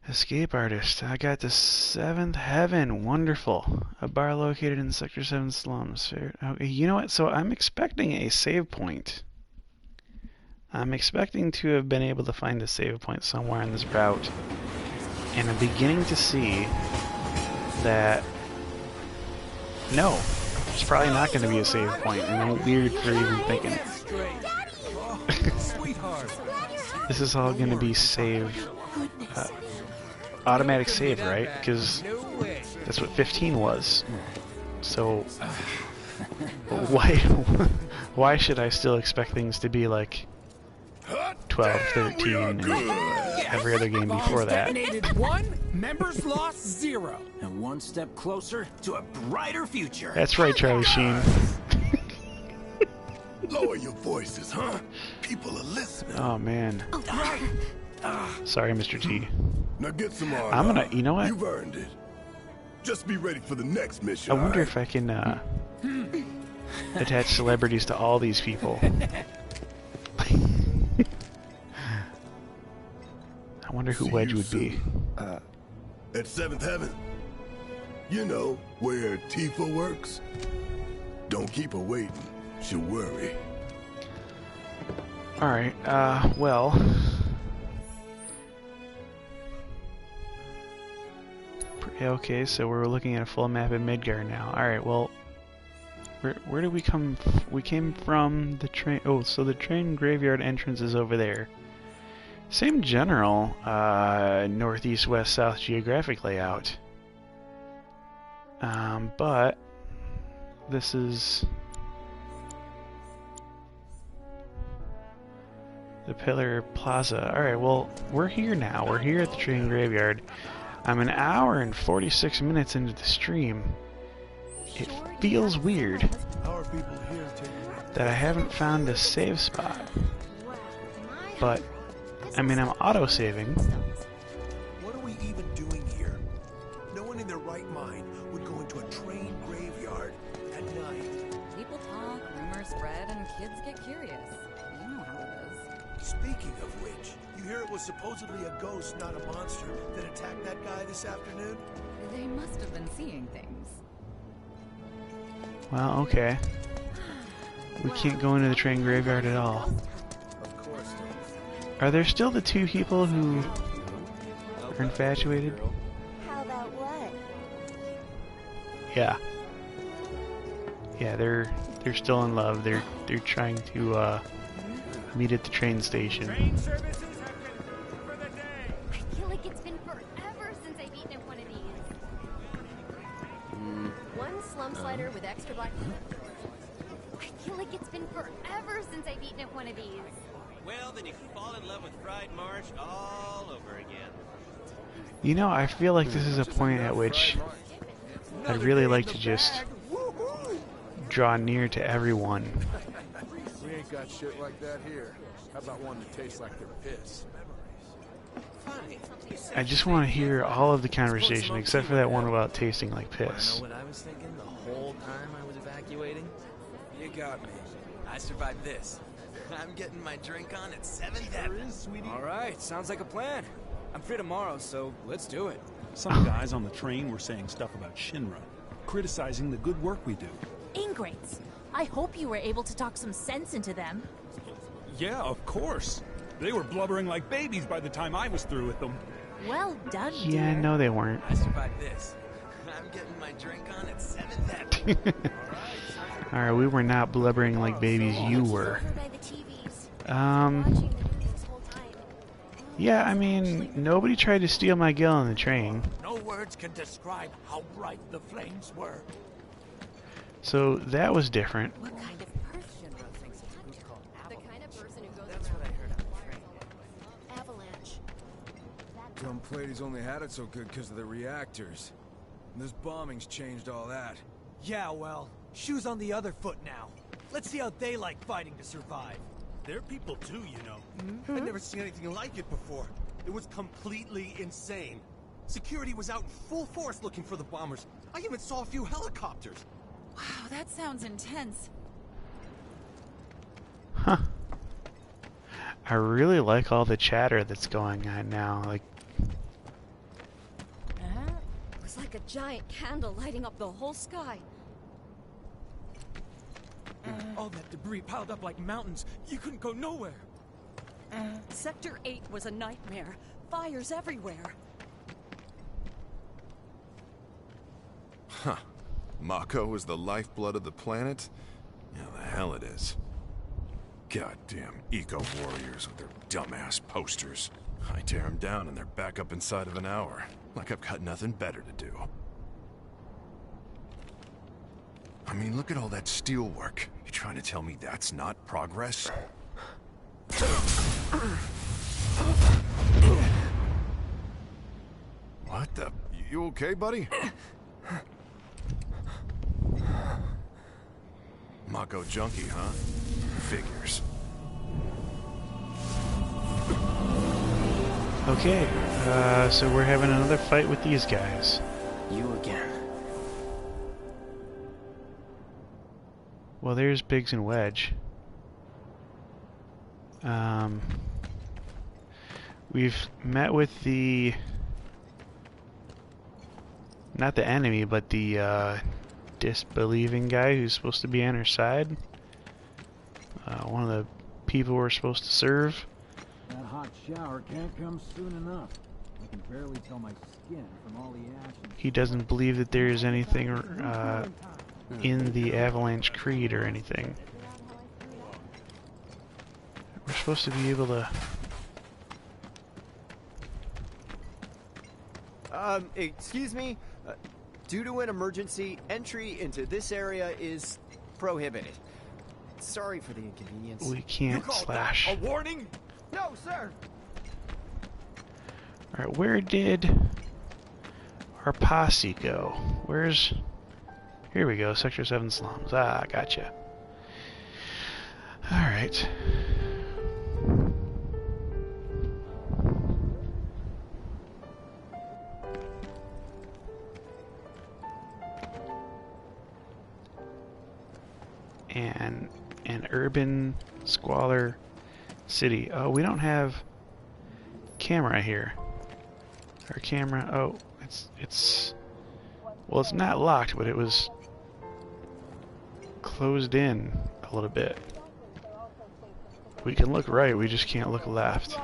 Escape artist. I got the 7th heaven. Wonderful. A bar located in Sector 7 slums. Okay, you know what? So I'm expecting a save point. I'm expecting to have been able to find a save point somewhere in this route. And I'm beginning to see that... No. There's probably not going to be a save point. And I'm weird for even thinking it. This is all going to be save... automatic save, right? Because that's what 15 was. So why should I still expect things to be like 12, 13, and every other game before that? Detonated 1, members lost 0. And one step closer to a brighter future. That's right, Charlie Sheen. Lower your voices, huh? People are listening. Oh man. Sorry, Mr. T. Now get some more. I'm gonna. You know what? You've earned it. Just be ready for the next mission. I wonder if I can attach celebrities to all these people. I wonder who Wedge would be. At 7th Heaven. You know, where Tifa works. Don't keep her waiting. She'll worry. Alright, well... Okay, so we're looking at a full map of Midgar now. Alright, well... Where did we come... We came from the train... Oh, so the train graveyard entrance is over there. Same general, northeast, west, south geographic layout. But... This is... The Pillar Plaza. Alright, well, we're here now. We're here at the train graveyard. I'm an hour and 46 minutes into the stream. It feels weird that I haven't found a save spot. But, I mean, I'm auto-saving. What are we even doing here? No one in their right mind would go into a train graveyard at night. People talk, rumors spread, and kids get curious. You know how it is. Speaking of which, you hear it was supposedly a ghost, not a monster, that attacked that guy this afternoon? They must have been seeing things. Well, okay. We can't go into the train graveyard at all. Of course not. Are there still the two people who are infatuated? How about what? Yeah. Yeah, they're still in love. They're trying to meet at the train station. I feel like it's been forever since I've eaten at one of these. One slum slider with extra black. I feel like it's been forever since I've eaten at one of these. Well, then you can fall in love with fried marsh all over again. You know, I feel like this is a point at which I'd really like to just draw near to everyone. We ain't got shit like that here. How about one that tastes like their piss? I just want to hear all of the conversation except for that one about tasting like piss. Know what I was thinking the whole time I was evacuating? You got me. I survived this. I'm getting my drink on at 7th Heaven. All right, sounds like a plan. I'm free tomorrow, so let's do it. Some guys on the train were saying stuff about Shinra, criticizing the good work we do. Ingrates. I hope you were able to talk some sense into them. Yeah, of course. They were blubbering like babies by the time I was through with them. Well done, Yeah, dear. no they weren't. I survived this. I'm getting my drink on at 7th Heaven. Alright, we were not blubbering like babies, you were. Yeah, I mean, nobody tried to steal my gill on the train. No words can describe how bright the flames were. So that was different. What kind of person thinks it's a group called The kind of person who goes That's what I heard on the train. Avalanche. Dumb Platy's only had it so good because of the reactors. And this bombing's changed all that. Yeah, well, shoes on the other foot now. Let's see how they like fighting to survive. They're people too, you know. I've never seen anything like it before. It was completely insane. Security was out in full force looking for the bombers. I even saw a few helicopters. Wow, that sounds intense. Huh. I really like all the chatter that's going on now. Like, It was like a giant candle lighting up the whole sky. All that debris piled up like mountains. You couldn't go nowhere. Sector 8 was a nightmare. Fires everywhere. Huh. Mako is the lifeblood of the planet? Yeah, the hell it is. Goddamn eco-warriors with their dumbass posters. I tear them down and they're back up inside of an hour. Like I've got nothing better to do. I mean, look at all that steel work. You trying to tell me that's not progress? What the? You okay, buddy? Mako junkie, huh? Figures. Okay, so we're having another fight with these guys. You again. Well, there's Biggs and Wedge. We've met with the... not the enemy, but the disbelieving guy who's supposed to be on our side. One of the people we're supposed to serve. That hot shower can't come soon enough. I can barely tell my skin from all the action. He doesn't believe that there is anything in the Avalanche Creed or anything. We're supposed to be able to... Excuse me? Due to an emergency, entry into this area is prohibited. Sorry for the inconvenience. We can't slash. A warning? No, sir! Alright, where did our posse go? Where's... here we go, Sector 7 slums. Ah, gotcha. Alright. And an urban squalor city. Oh, we don't have camera here. Our camera, oh, it's well, it's not locked, but it was closed in a little bit. We can look right, we just can't look left.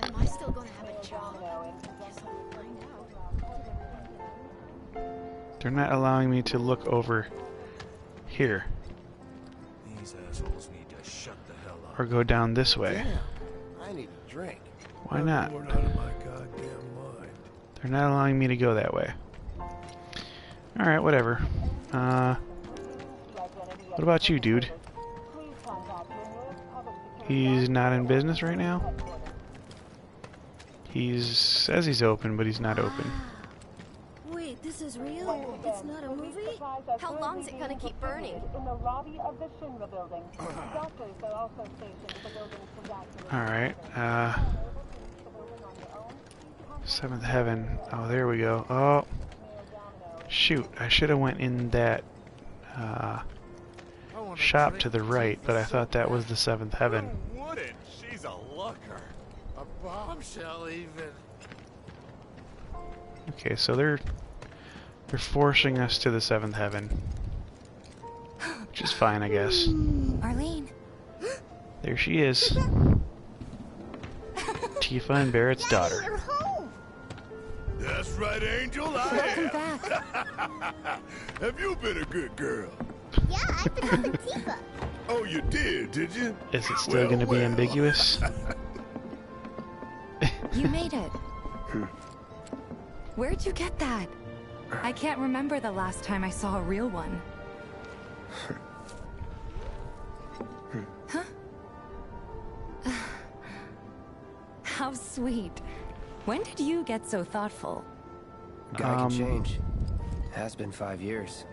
Am I still gonna have a job? Guess I'll find out. They're not allowing me to look over here. These assholes need to shut the hell up. Or go down this way. Damn, I need a drink. Why not? I'm out of my goddamn mind. They're not allowing me to go that way. Alright, whatever. What about you, dude? He's not in business right now? He says he's open, but he's not open. Wait, this is real? It's not a movie? How long's it gonna keep burning? In the lobby of the Shinra building. Doctors are also stationed at the building's evacuation. Alright, Seventh Heaven. Oh, there we go. Oh, shoot. I should have went in that shop to the right, but I thought that was the Seventh Heaven. Who wouldn't? She's a looker. A bombshell, even. Okay, so they're forcing us to the Seventh Heaven, which is fine, I guess. Arlene. There she is. Tifa and Barrett's daughter. You're home. That's right, Angel. Welcome I am. Have you been a good girl? Yeah, I've been helping Tifa. Oh, you did you? Is it still going to be ambiguous? You made it. Where'd you get that? I can't remember the last time I saw a real one. Huh? How sweet. When did you get so thoughtful? Guy can change. Has been 5 years.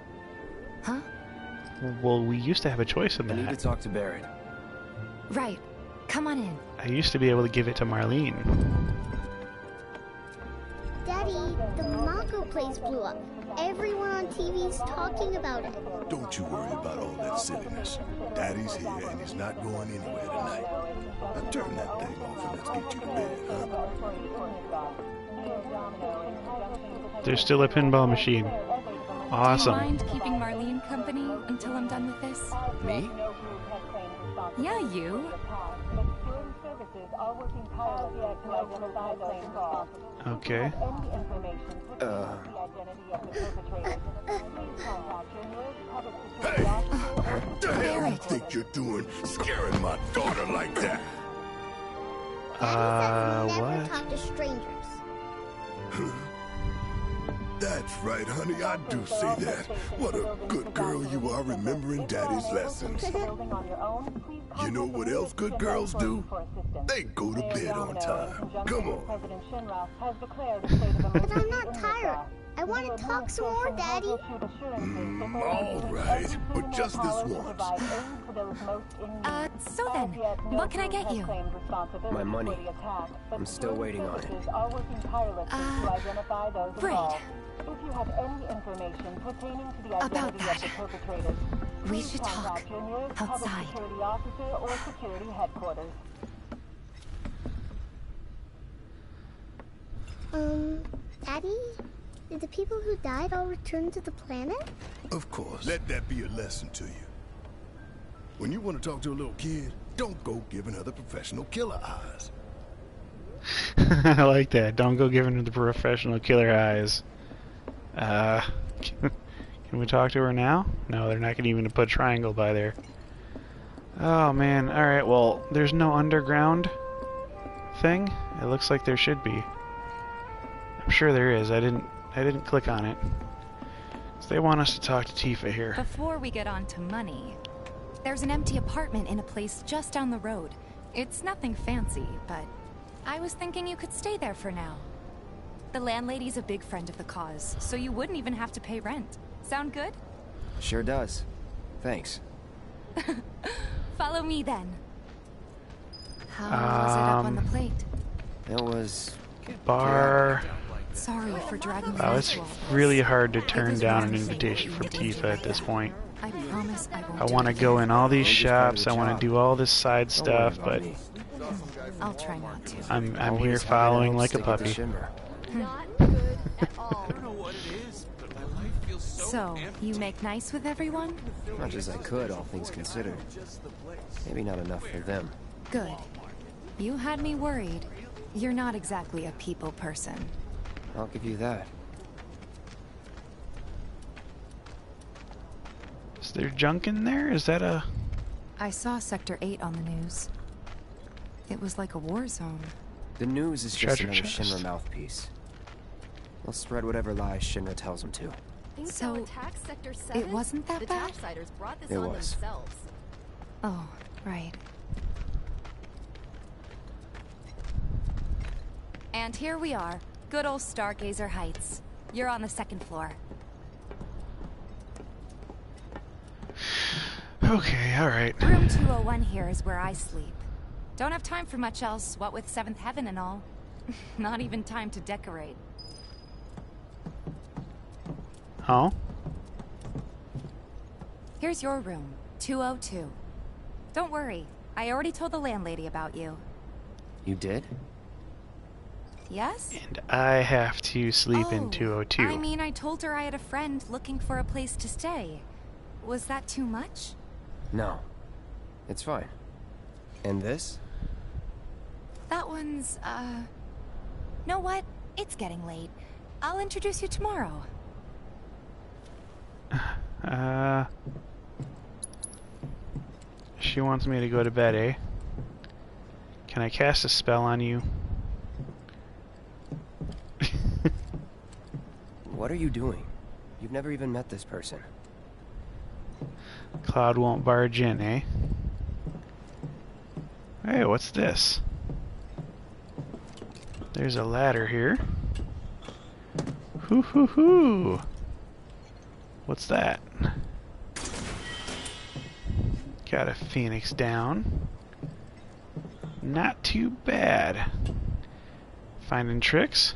Huh? Well, we used to have a choice in I need to that. talk to Barrett. Right. Come on in. I used to be able to give it to Marlene. Daddy, the Mako place blew up. Everyone on TV's talking about it. Don't you worry about all that silliness. Daddy's here and he's not going anywhere tonight. Now turn that thing off and let's get you to bed, huh? There's still a pinball machine. Do Awesome. you mind keeping Marlene company until I'm done with this? Me? Yeah, you. Okay. Hey! What the hell you think you're doing scaring my daughter like that? Never What? talk to strangers. That's right, honey, I do say that. What a good girl you are remembering Daddy's lessons. You know what else good girls do? They go to bed on time. Come on. But I'm not tired. I want to talk some more, Daddy. All right, but just this once. So then, what can I get you? My money. I'm still waiting on it. Great. If you have any information pertaining to the About identity that. of the perpetrators, We please should talk contact your nearest public outside. security officer or security headquarters. Daddy? Did the people who died all return to the planet? Of course. Let that be a lesson to you. When you want to talk to a little kid, don't go giving her the professional killer eyes. I like that. Don't go giving her the professional killer eyes. Can we talk to her now? No, they're not going to even put a triangle by there. Oh man. Alright, well, there's no underground thing. It looks like there should be. I'm sure there is. I didn't click on it. So they want us to talk to Tifa here. Before we get on to money, there's an empty apartment in a place just down the road. It's nothing fancy, but I was thinking you could stay there for now. The landlady's a big friend of the cause, so you wouldn't even have to pay rent. Sound good? Sure does. Thanks. Follow me then. How was it up on the plate? It was... Bar... Sorry for dragging Wow, you it's into all really hard to It turn was down an really invitation from Tifa at this point. I promise I won't. I want to go in all these shops, I want to do all this side stuff, but I'll try not to. I'm here following like a puppy. So, you make nice with everyone? Much as I could, all things considered. Maybe not enough for them. Good. You had me worried. You're not exactly a people person. I'll give you that. Is there junk in there? Is that a... I saw Sector 8 on the news. It was like a war zone. The news is just Treasure another chest. Shinra mouthpiece. They'll spread whatever lies Shinra tells them to. So, it wasn't that bad? It was. Oh, right. And here we are. Good old Stargazer Heights. You're on the second floor. Okay, alright. Room 201 here is where I sleep. Don't have time for much else, what with 7th Heaven and all. Not even time to decorate. Oh? Here's your room, 202. Don't worry, I already told the landlady about you. You did? Yes? And I have to sleep in 202. I mean, I told her I had a friend looking for a place to stay. Was that too much? No. It's fine. And this? That one's, know what? It's getting late. I'll introduce you tomorrow. She wants me to go to bed, eh? Can I cast a spell on you? What are you doing? You've never even met this person. Cloud won't barge in, eh? Hey, what's this? There's a ladder here. Hoo hoo hoo! What's that? Got a phoenix down. Not too bad. Finding tricks.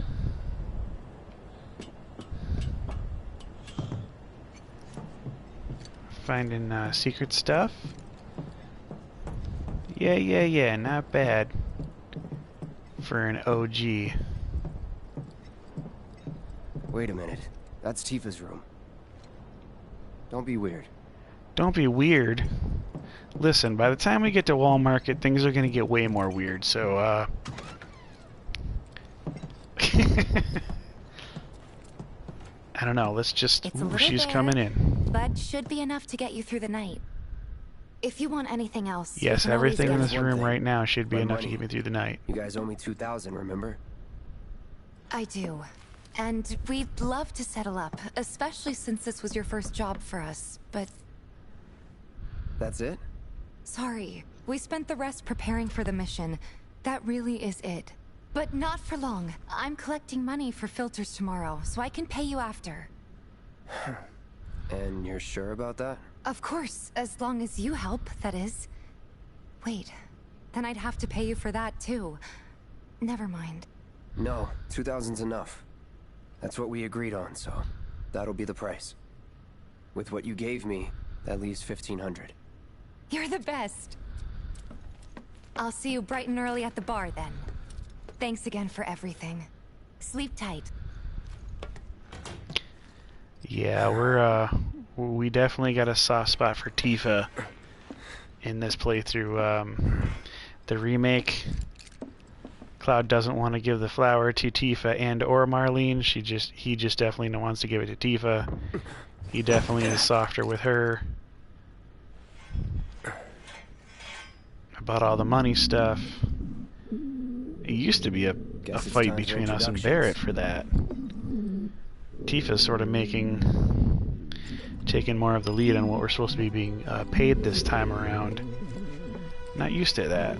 Finding secret stuff. Yeah, not bad for an OG. Wait a minute. That's Tifa's room. Don't be weird. Don't be weird. Listen, by the time we get to Wall Market, things are gonna get way more weird, so, I don't know, let's just... It's a Ooh, little she's bit, coming in. But should be enough to get you through the night. If you want anything else, Yes, you can always everything in get this it. room right now should be My enough to money. get me through the night. You guys owe me 2,000, remember? I do. And we'd love to settle up, especially since this was your first job for us, but... That's it? Sorry. We spent the rest preparing for the mission. That really is it. But not for long. I'm collecting money for filters tomorrow, so I can pay you after. And you're sure about that? Of course, as long as you help, that is. Wait, then I'd have to pay you for that too. Never mind. No, 2,000's enough. That's what we agreed on, so that'll be the price. With what you gave me, that leaves 1,500. You're the best. I'll see you bright and early at the bar then. Thanks again for everything. Sleep tight. Yeah, we definitely got a soft spot for Tifa in this playthrough. The remake, Cloud doesn't want to give the flower to Tifa and or Marlene. He just definitely wants to give it to Tifa. He definitely is softer with her about all the money stuff. It used to be a fight between us and Barrett for that. Tifa's sort of taking more of the lead on what we're supposed to be being paid this time around. Not used to that.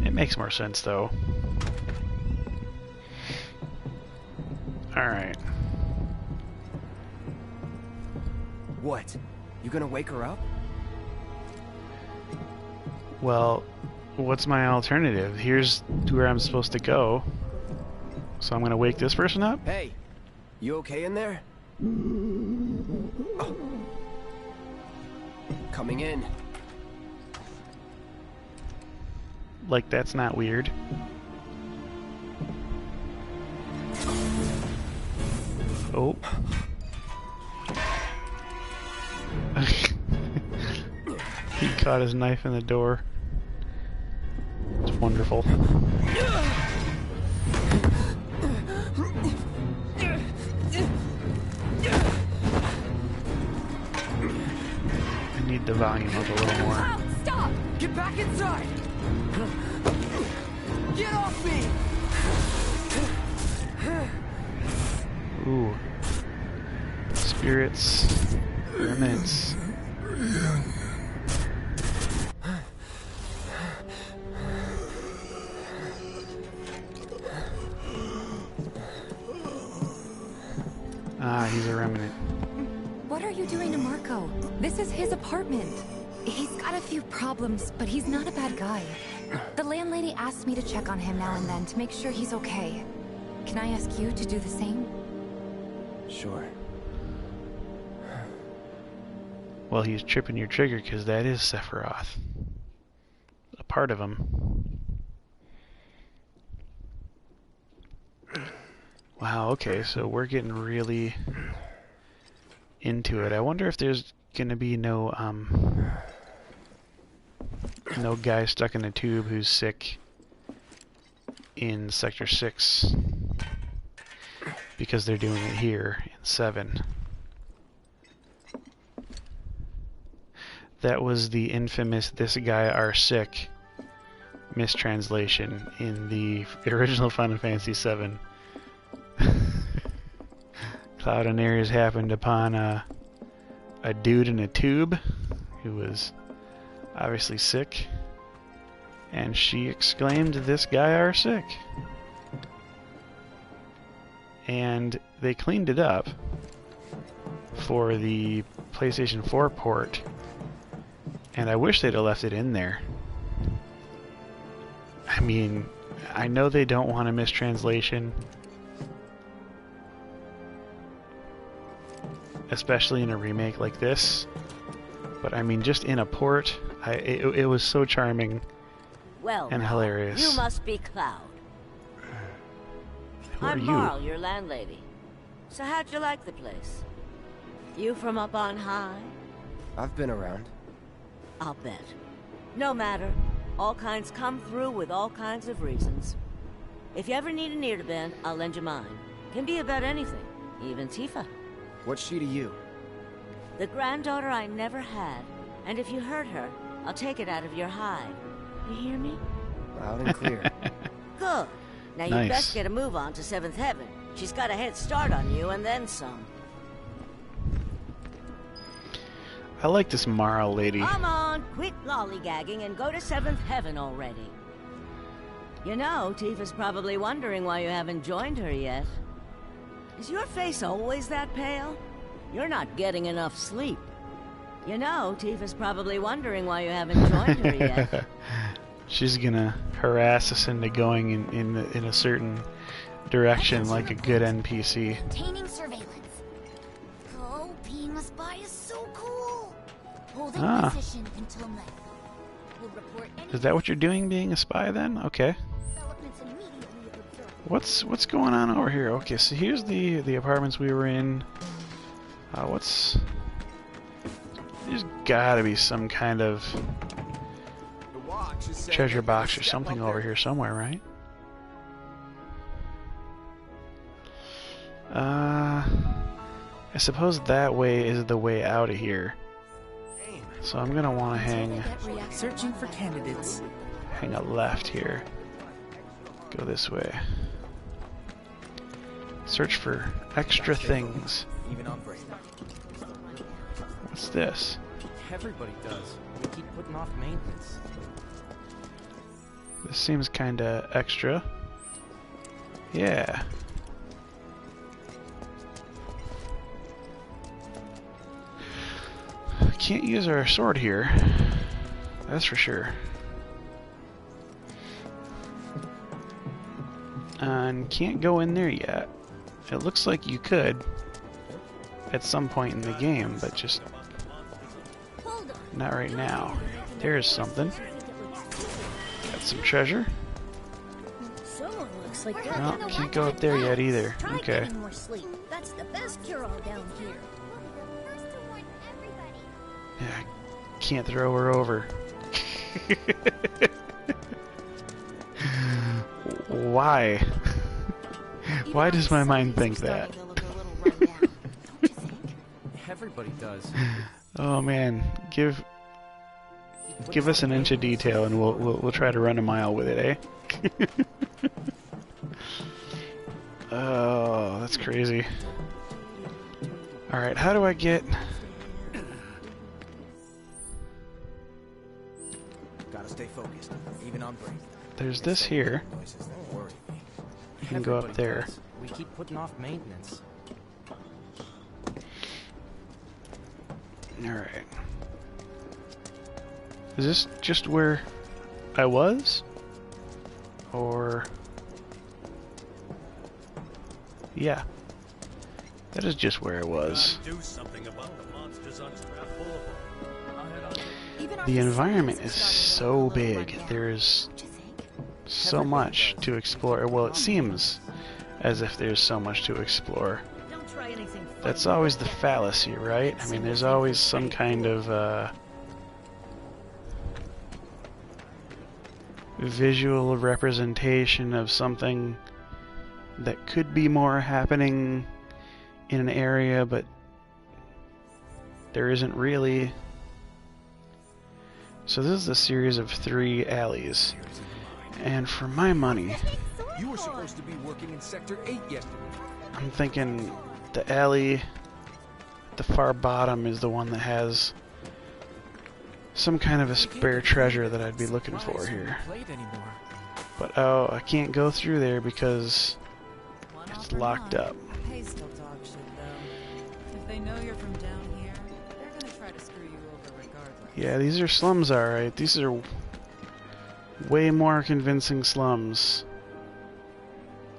It makes more sense though. Alright. What? You gonna wake her up? Well, what's my alternative? Here's where I'm supposed to go. So I'm gonna wake this person up? Hey, you okay in there? Oh. Coming in. Like, that's not weird. Oh. He caught his knife in the door. It's wonderful. I need the volume up a little more. Stop! Get back inside! Get off me! Ooh. Spirits. Remnants. Ah, he's a remnant. What are you doing to Marco? This is his apartment. He's got a few problems, but he's not a bad guy. The landlady asked me to check on him now and then to make sure he's okay. Can I ask you to do the same? Sure. Well, he's tripping your trigger because that is Sephiroth. A part of him. Wow, okay, so we're getting really into it. I wonder if there's gonna be no guy stuck in a tube who's sick in Sector 6 because they're doing it here in 7. That was the infamous "this guy are sick" mistranslation in the original Final Fantasy VII. Cloud and Ares happened upon a dude in a tube who was obviously sick, and she exclaimed, "This guy are sick." And they cleaned it up for the PlayStation 4 port, and I wish they'd have left it in there. I mean, I know they don't want a mistranslation, especially in a remake like this, but I mean, just in a port, it was so charming and hilarious. You must be Cloud. Who are I'm you? Marl, your landlady. So how'd you like the place? You from up on high? I've been around. I'll bet. No matter. All kinds come through with all kinds of reasons. If you ever need an ear to bend, I'll lend you mine. Can be about anything, even Tifa. What's she to you? The granddaughter I never had. And if you hurt her, I'll take it out of your hide. You hear me? Loud and clear. Good. Now Nice. you'd best get a move on to 7th Heaven. She's got a head start on you and then some. I like this Mara lady. Come on, quit lollygagging and go to 7th Heaven already. You know, Tifa's probably wondering why you haven't joined her yet. Is your face always that pale? You're not getting enough sleep. You know, Tifa's probably wondering why you haven't joined her yet. She's gonna harass us into going in a certain direction like a good NPC. Maintaining surveillance. Oh, being a spy is so cool. Holding Ah. position until night. We'll report any Is that what you're doing, being a spy then? Okay. developments immediately if observed. What's going on over here? Okay, so here's the apartments we were in. There's gotta be some kind of treasure box or something over here somewhere, right? I suppose that way is the way out of here. So I'm gonna want to Searching for candidates. hang a left here. Go this way. Search for extra things. Even on break. What's this? Everybody does. We keep putting off maintenance. This seems kinda extra. Yeah. Can't use our sword here. That's for sure. And can't go in there yet. It looks like you could at some point in the game, but just not right now. There's something. Got some treasure. Someone looks like they're No, in the can't go up there yet either. Try Okay. getting more sleep. That's the best cure-all down here. Yeah, can't throw her over. Why? Why does my mind think that? Everybody does. Oh man, give us an inch of detail and we'll try to run a mile with it, eh? Oh, that's crazy. All right, how do I get? Gotta stay focused, even on break. There's this here. You can go up there. We keep putting off maintenance. Alright. Is this just where I was? Or... Yeah. That is just where I was. Do something about the monsters on Scrap Boulevard. The environment is so big. There's so much to explore. Well, it seems as if there's so much to explore. Don't try anything. That's always the fallacy, right? I mean, there's always some kind of visual representation of something that could be more happening in an area, but there isn't really. So this is a series of 3 alleys, and for my money, You were supposed to be working in Sector 8 yesterday. I'm thinking the alley at the far bottom is the one that has some kind of a spare treasure that I'd be looking for here. But oh, I can't go through there because it's locked up. Pay still dog shit, though. If they know you're from down here, they're gonna try to screw you over regardless. Yeah, these are slums, alright. These are way more convincing slums,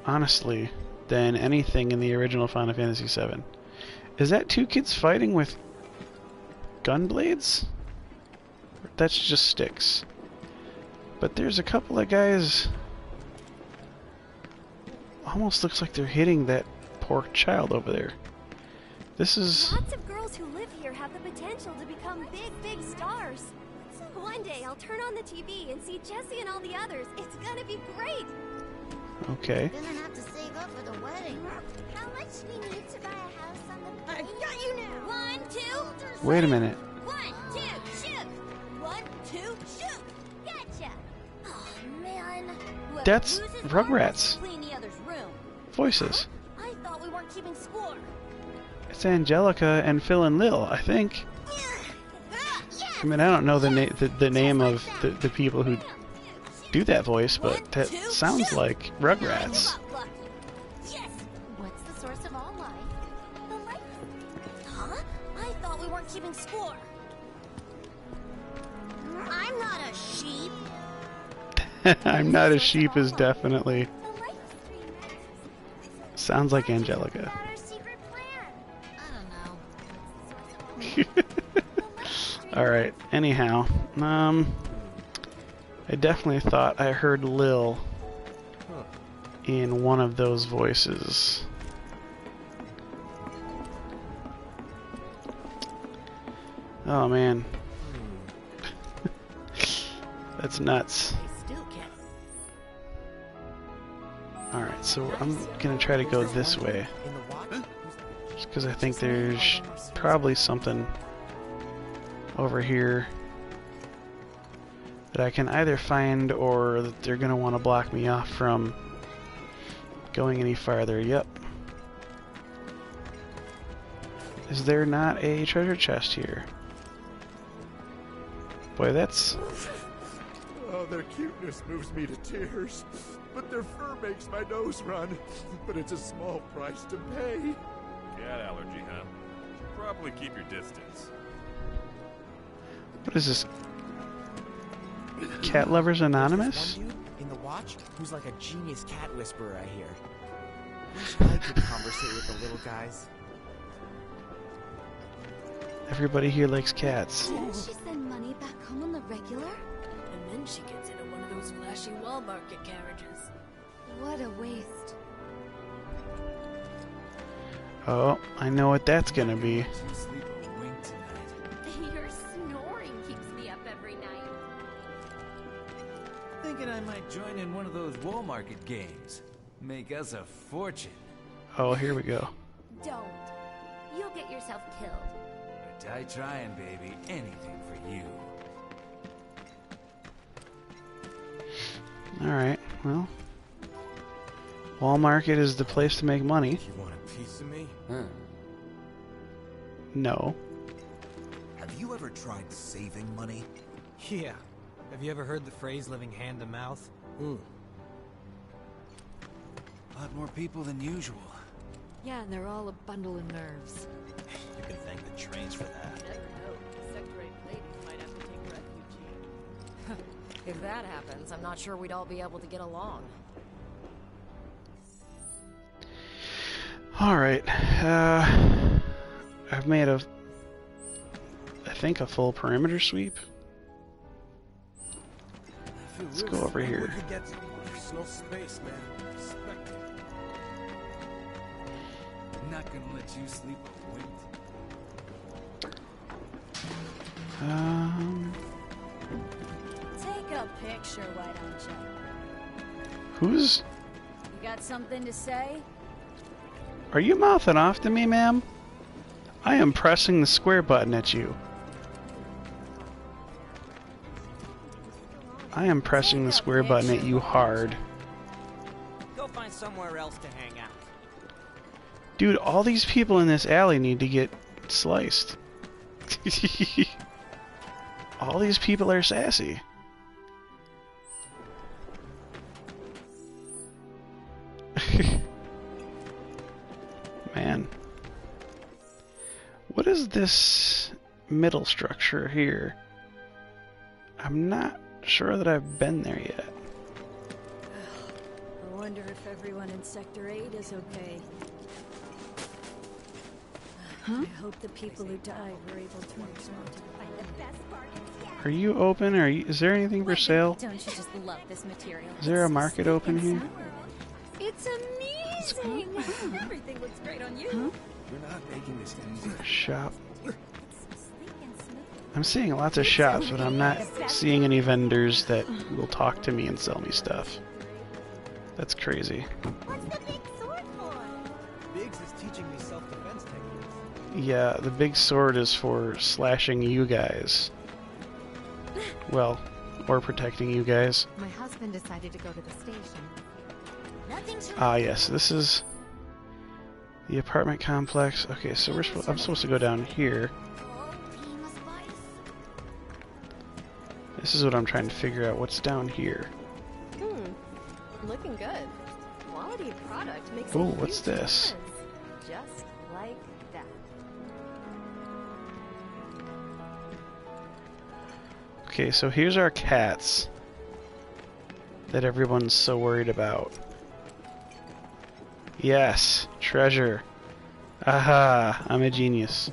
honestly, than anything in the original Final Fantasy VII. Is that 2 kids fighting with gun blades? That's just sticks. But there's a couple of guys. Almost looks like they're hitting that poor child over there. This is... Lots of girls who live here have the potential to become big stars. One day I'll turn on the TV and see Jesse and all the others. It's gonna be great. Okay. Gonna have to save up for the wedding. How much we need to buy a house on the plane? I got you now. 1, 2. Wait a minute. 1, 2, shoot. 1, 2, shoot. Gotcha. Oh man. Whoever That's loses Rugrats. cleans voices. I thought we weren't keeping score. It's Angelica and Phil and Lil, I think. I mean, I don't know the name of the people who do that voice, but that sounds like Rugrats. What's the source of all life? The life. Huh? I thought we weren't keeping score. I'm not a sheep. I'm not a sheep is definitely sounds like Angelica. Alright, anyhow, I definitely thought I heard Lil in one of those voices. Oh man. That's nuts. Alright, so I'm gonna try to go this way. Just because I think there's probably something over here that I can either find or that they're gonna want to block me off from going any farther. Yep. Is there not a treasure chest here? Boy, that's... Oh, their cuteness moves me to tears, but their fur makes my nose run. But it's a small price to pay. Cat allergy, huh? Should probably keep your distance. What is this? Cat Lovers Anonymous? One dude in the watch who's like a genius cat whisperer, I hear. Wish I could conversate with the little guys. Everybody here likes cats. Didn't she send money back home on the regular? And then she gets into one of those flashy wall market carriages. What a waste. Oh, I know what that's gonna be. Your snoring keeps me up every night. Thinking I might join in one of those wall market games. Make us a fortune. Oh, here we go. Don't. You'll get yourself killed. But I trying, baby. Anything for you. Alright, well. Wall Market is the place to make money. You want a piece of me? No. Have you ever tried saving money? Yeah. Have you ever heard the phrase living hand to mouth? A lot more people than usual. Yeah, and they're all a bundle of nerves. You can thank the trains for that. Never know. Sector 8 ladies might have to take refuge. If that happens, I'm not sure we'd all be able to get along. Alright, I've made I think a full perimeter sweep. Let's go over here. There's no space, man. Respect it. Not gonna let you sleep a wink. Take a picture, why don't you? Who's... You got something to say? Are you mouthing off to me, ma'am? I am pressing the square button at you. I am pressing the square button at you hard. Go find somewhere else to hang out. Dude, all these people in this alley need to get sliced. All these people are sassy. Man. What is this middle structure here? I'm not sure that I've been there yet. I wonder if everyone in Sector 8 is okay. I hope the people who died were able to respond to Are you open? Is there anything for sale? Don't you just love this material? Is there a market open here? It's amazing! Everything looks great on you. You're not making this easy. Shop. I'm seeing lots of shops, but I'm not seeing any vendors that will talk to me and sell me stuff. That's crazy. What's the big sword for? Biggs is teaching me self-defense techniques. Yeah, the big sword is for slashing you guys. Well, or protecting you guys. My husband decided to go to the station. Ah, yes, this is the apartment complex. Okay, so I'm supposed to go down here. This is what I'm trying to figure out. What's down here? Looking good. Quality product makes Oh, a huge what's this? difference. Just like that. Okay, so here's our cats that everyone's so worried about. Yes, treasure. Aha, I'm a genius.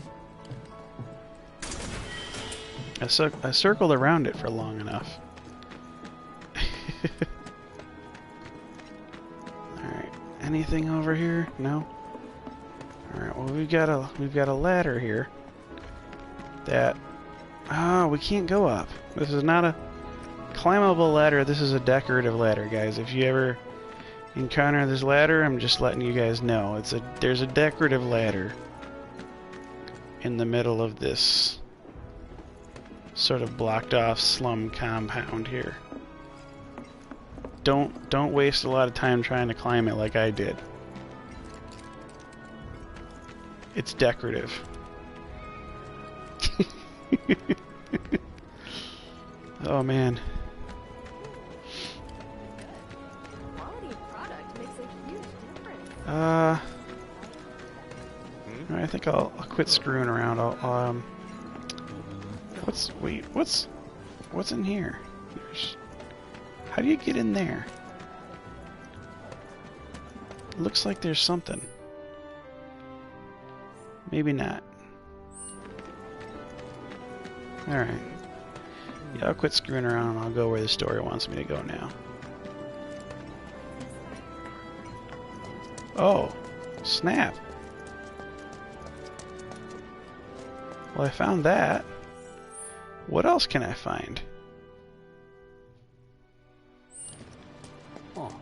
I circled around it for long enough. Alright, anything over here? No? Alright, well we've got a ladder here. That we can't go up. This is not a climbable ladder, this is a decorative ladder, guys. If you ever encounter this ladder, I'm just letting you guys know. There's a decorative ladder in the middle of this sort of blocked off slum compound here. Don't waste a lot of time trying to climb it like I did. It's decorative. Oh man. Quality product makes a huge difference. I think I'll quit screwing around. What's in here? How do you get in there? It looks like there's something. Maybe not. Alright. Yeah, I'll quit screwing around and I'll go where the story wants me to go now. Oh, snap. Well, I found that. What else can I find? Oh.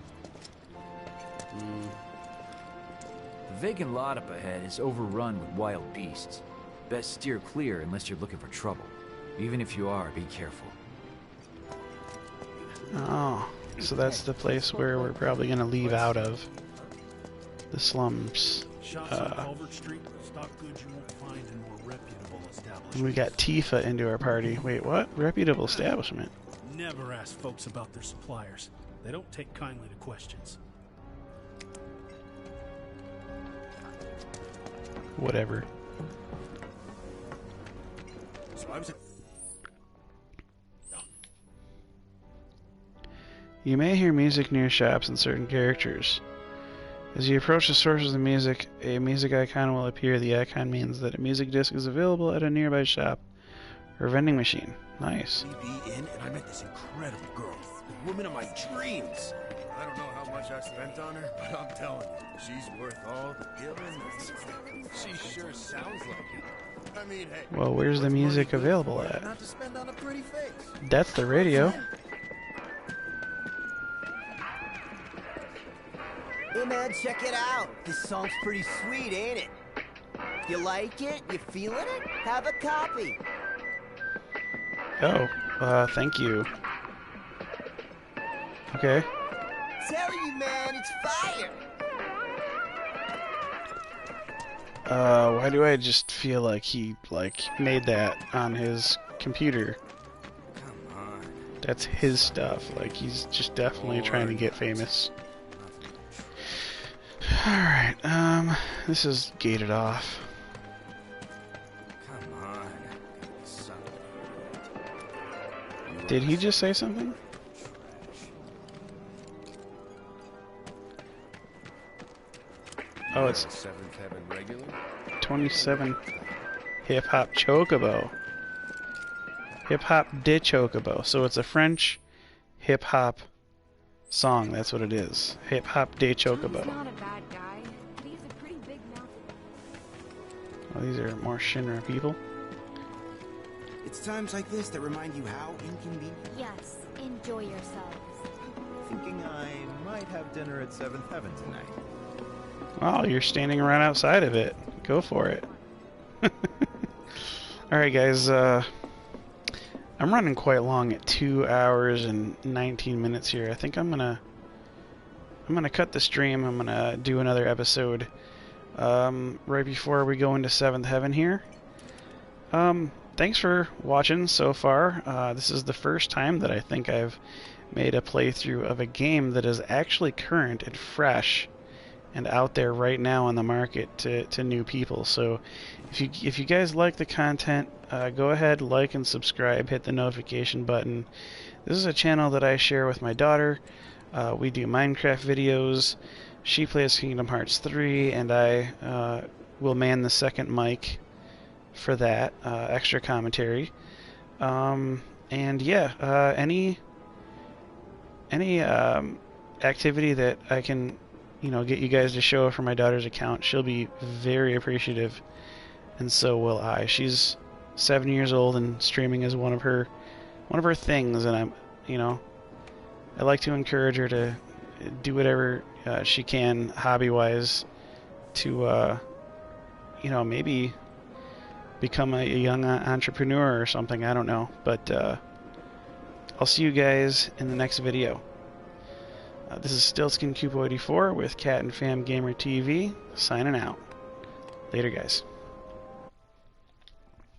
The vacant lot up ahead is overrun with wild beasts. Best steer clear unless you're looking for trouble. Even if you are, be careful. Oh, so that's the place where we're probably going to leave out of. The slums. Shops on Culvert Street stock goods you won't find in more reputable establishments. We got Tifa into our party. Wait, what? Reputable establishment? Never ask folks about their suppliers. They don't take kindly to questions. Whatever. So I was You may hear music near shops and certain characters. As you approach the sources of the music, a music icon will appear. The icon means that a music disc is available at a nearby shop or vending machine. Nice. in and I met this incredible girl. The woman of my dreams. I don't know how much I spent on her, but I'm telling you, she's worth all the giving. She sure sounds like it. I mean, hey. Well, where's the music available at? Not to spend on a pretty face. That's the radio. Hey man, check it out. This song's pretty sweet, ain't it? You like it? You feeling it? Have a copy. Oh, thank you. Okay. Telling you, man, it's fire. Why do I just feel like he, made that on his computer? Come on. That's his stuff. Like, he's just definitely trying to get famous. Alright, this is gated off. Come on. Did he just say something? Oh, it's 7th Heaven regular. 27 Hip Hop Chocobo. Hip Hop de Chocobo. So it's a French hip hop song. That's what it is. Hip Hop de Chocobo. Not a bad guy, but he's a pretty big mouth. Well, these are more Shinra people. It's times like this that remind you how inconvenient. Yes, enjoy yourselves. Thinking I might have dinner at 7th Heaven tonight. Oh, you're standing right outside of it. Go for it. Alright guys, I'm running quite long at 2 hours and 19 minutes here. I think I'm gonna I'm gonna cut the stream. I'm gonna do another episode right before we go into 7th Heaven here. Thanks for watching so far. This is the first time that I think I've made a playthrough of a game that is actually current and fresh and out there right now on the market to new people. So if you guys like the content, go ahead, like and subscribe, hit the notification button. This is a channel that I share with my daughter. We do Minecraft videos. She plays Kingdom Hearts 3, and I will man the second mic for that extra commentary. And yeah, any activity that I can, get you guys to show for my daughter's account, she'll be very appreciative, and so will I. She's 7 years old, and streaming is one of her things, and I'm, I like to encourage her to do whatever she can hobby-wise to, maybe become a young entrepreneur or something. I don't know, but I'll see you guys in the next video. This is StiltzkinKupo84 with Cat and Fam Gamer TV, signing out. Later, guys.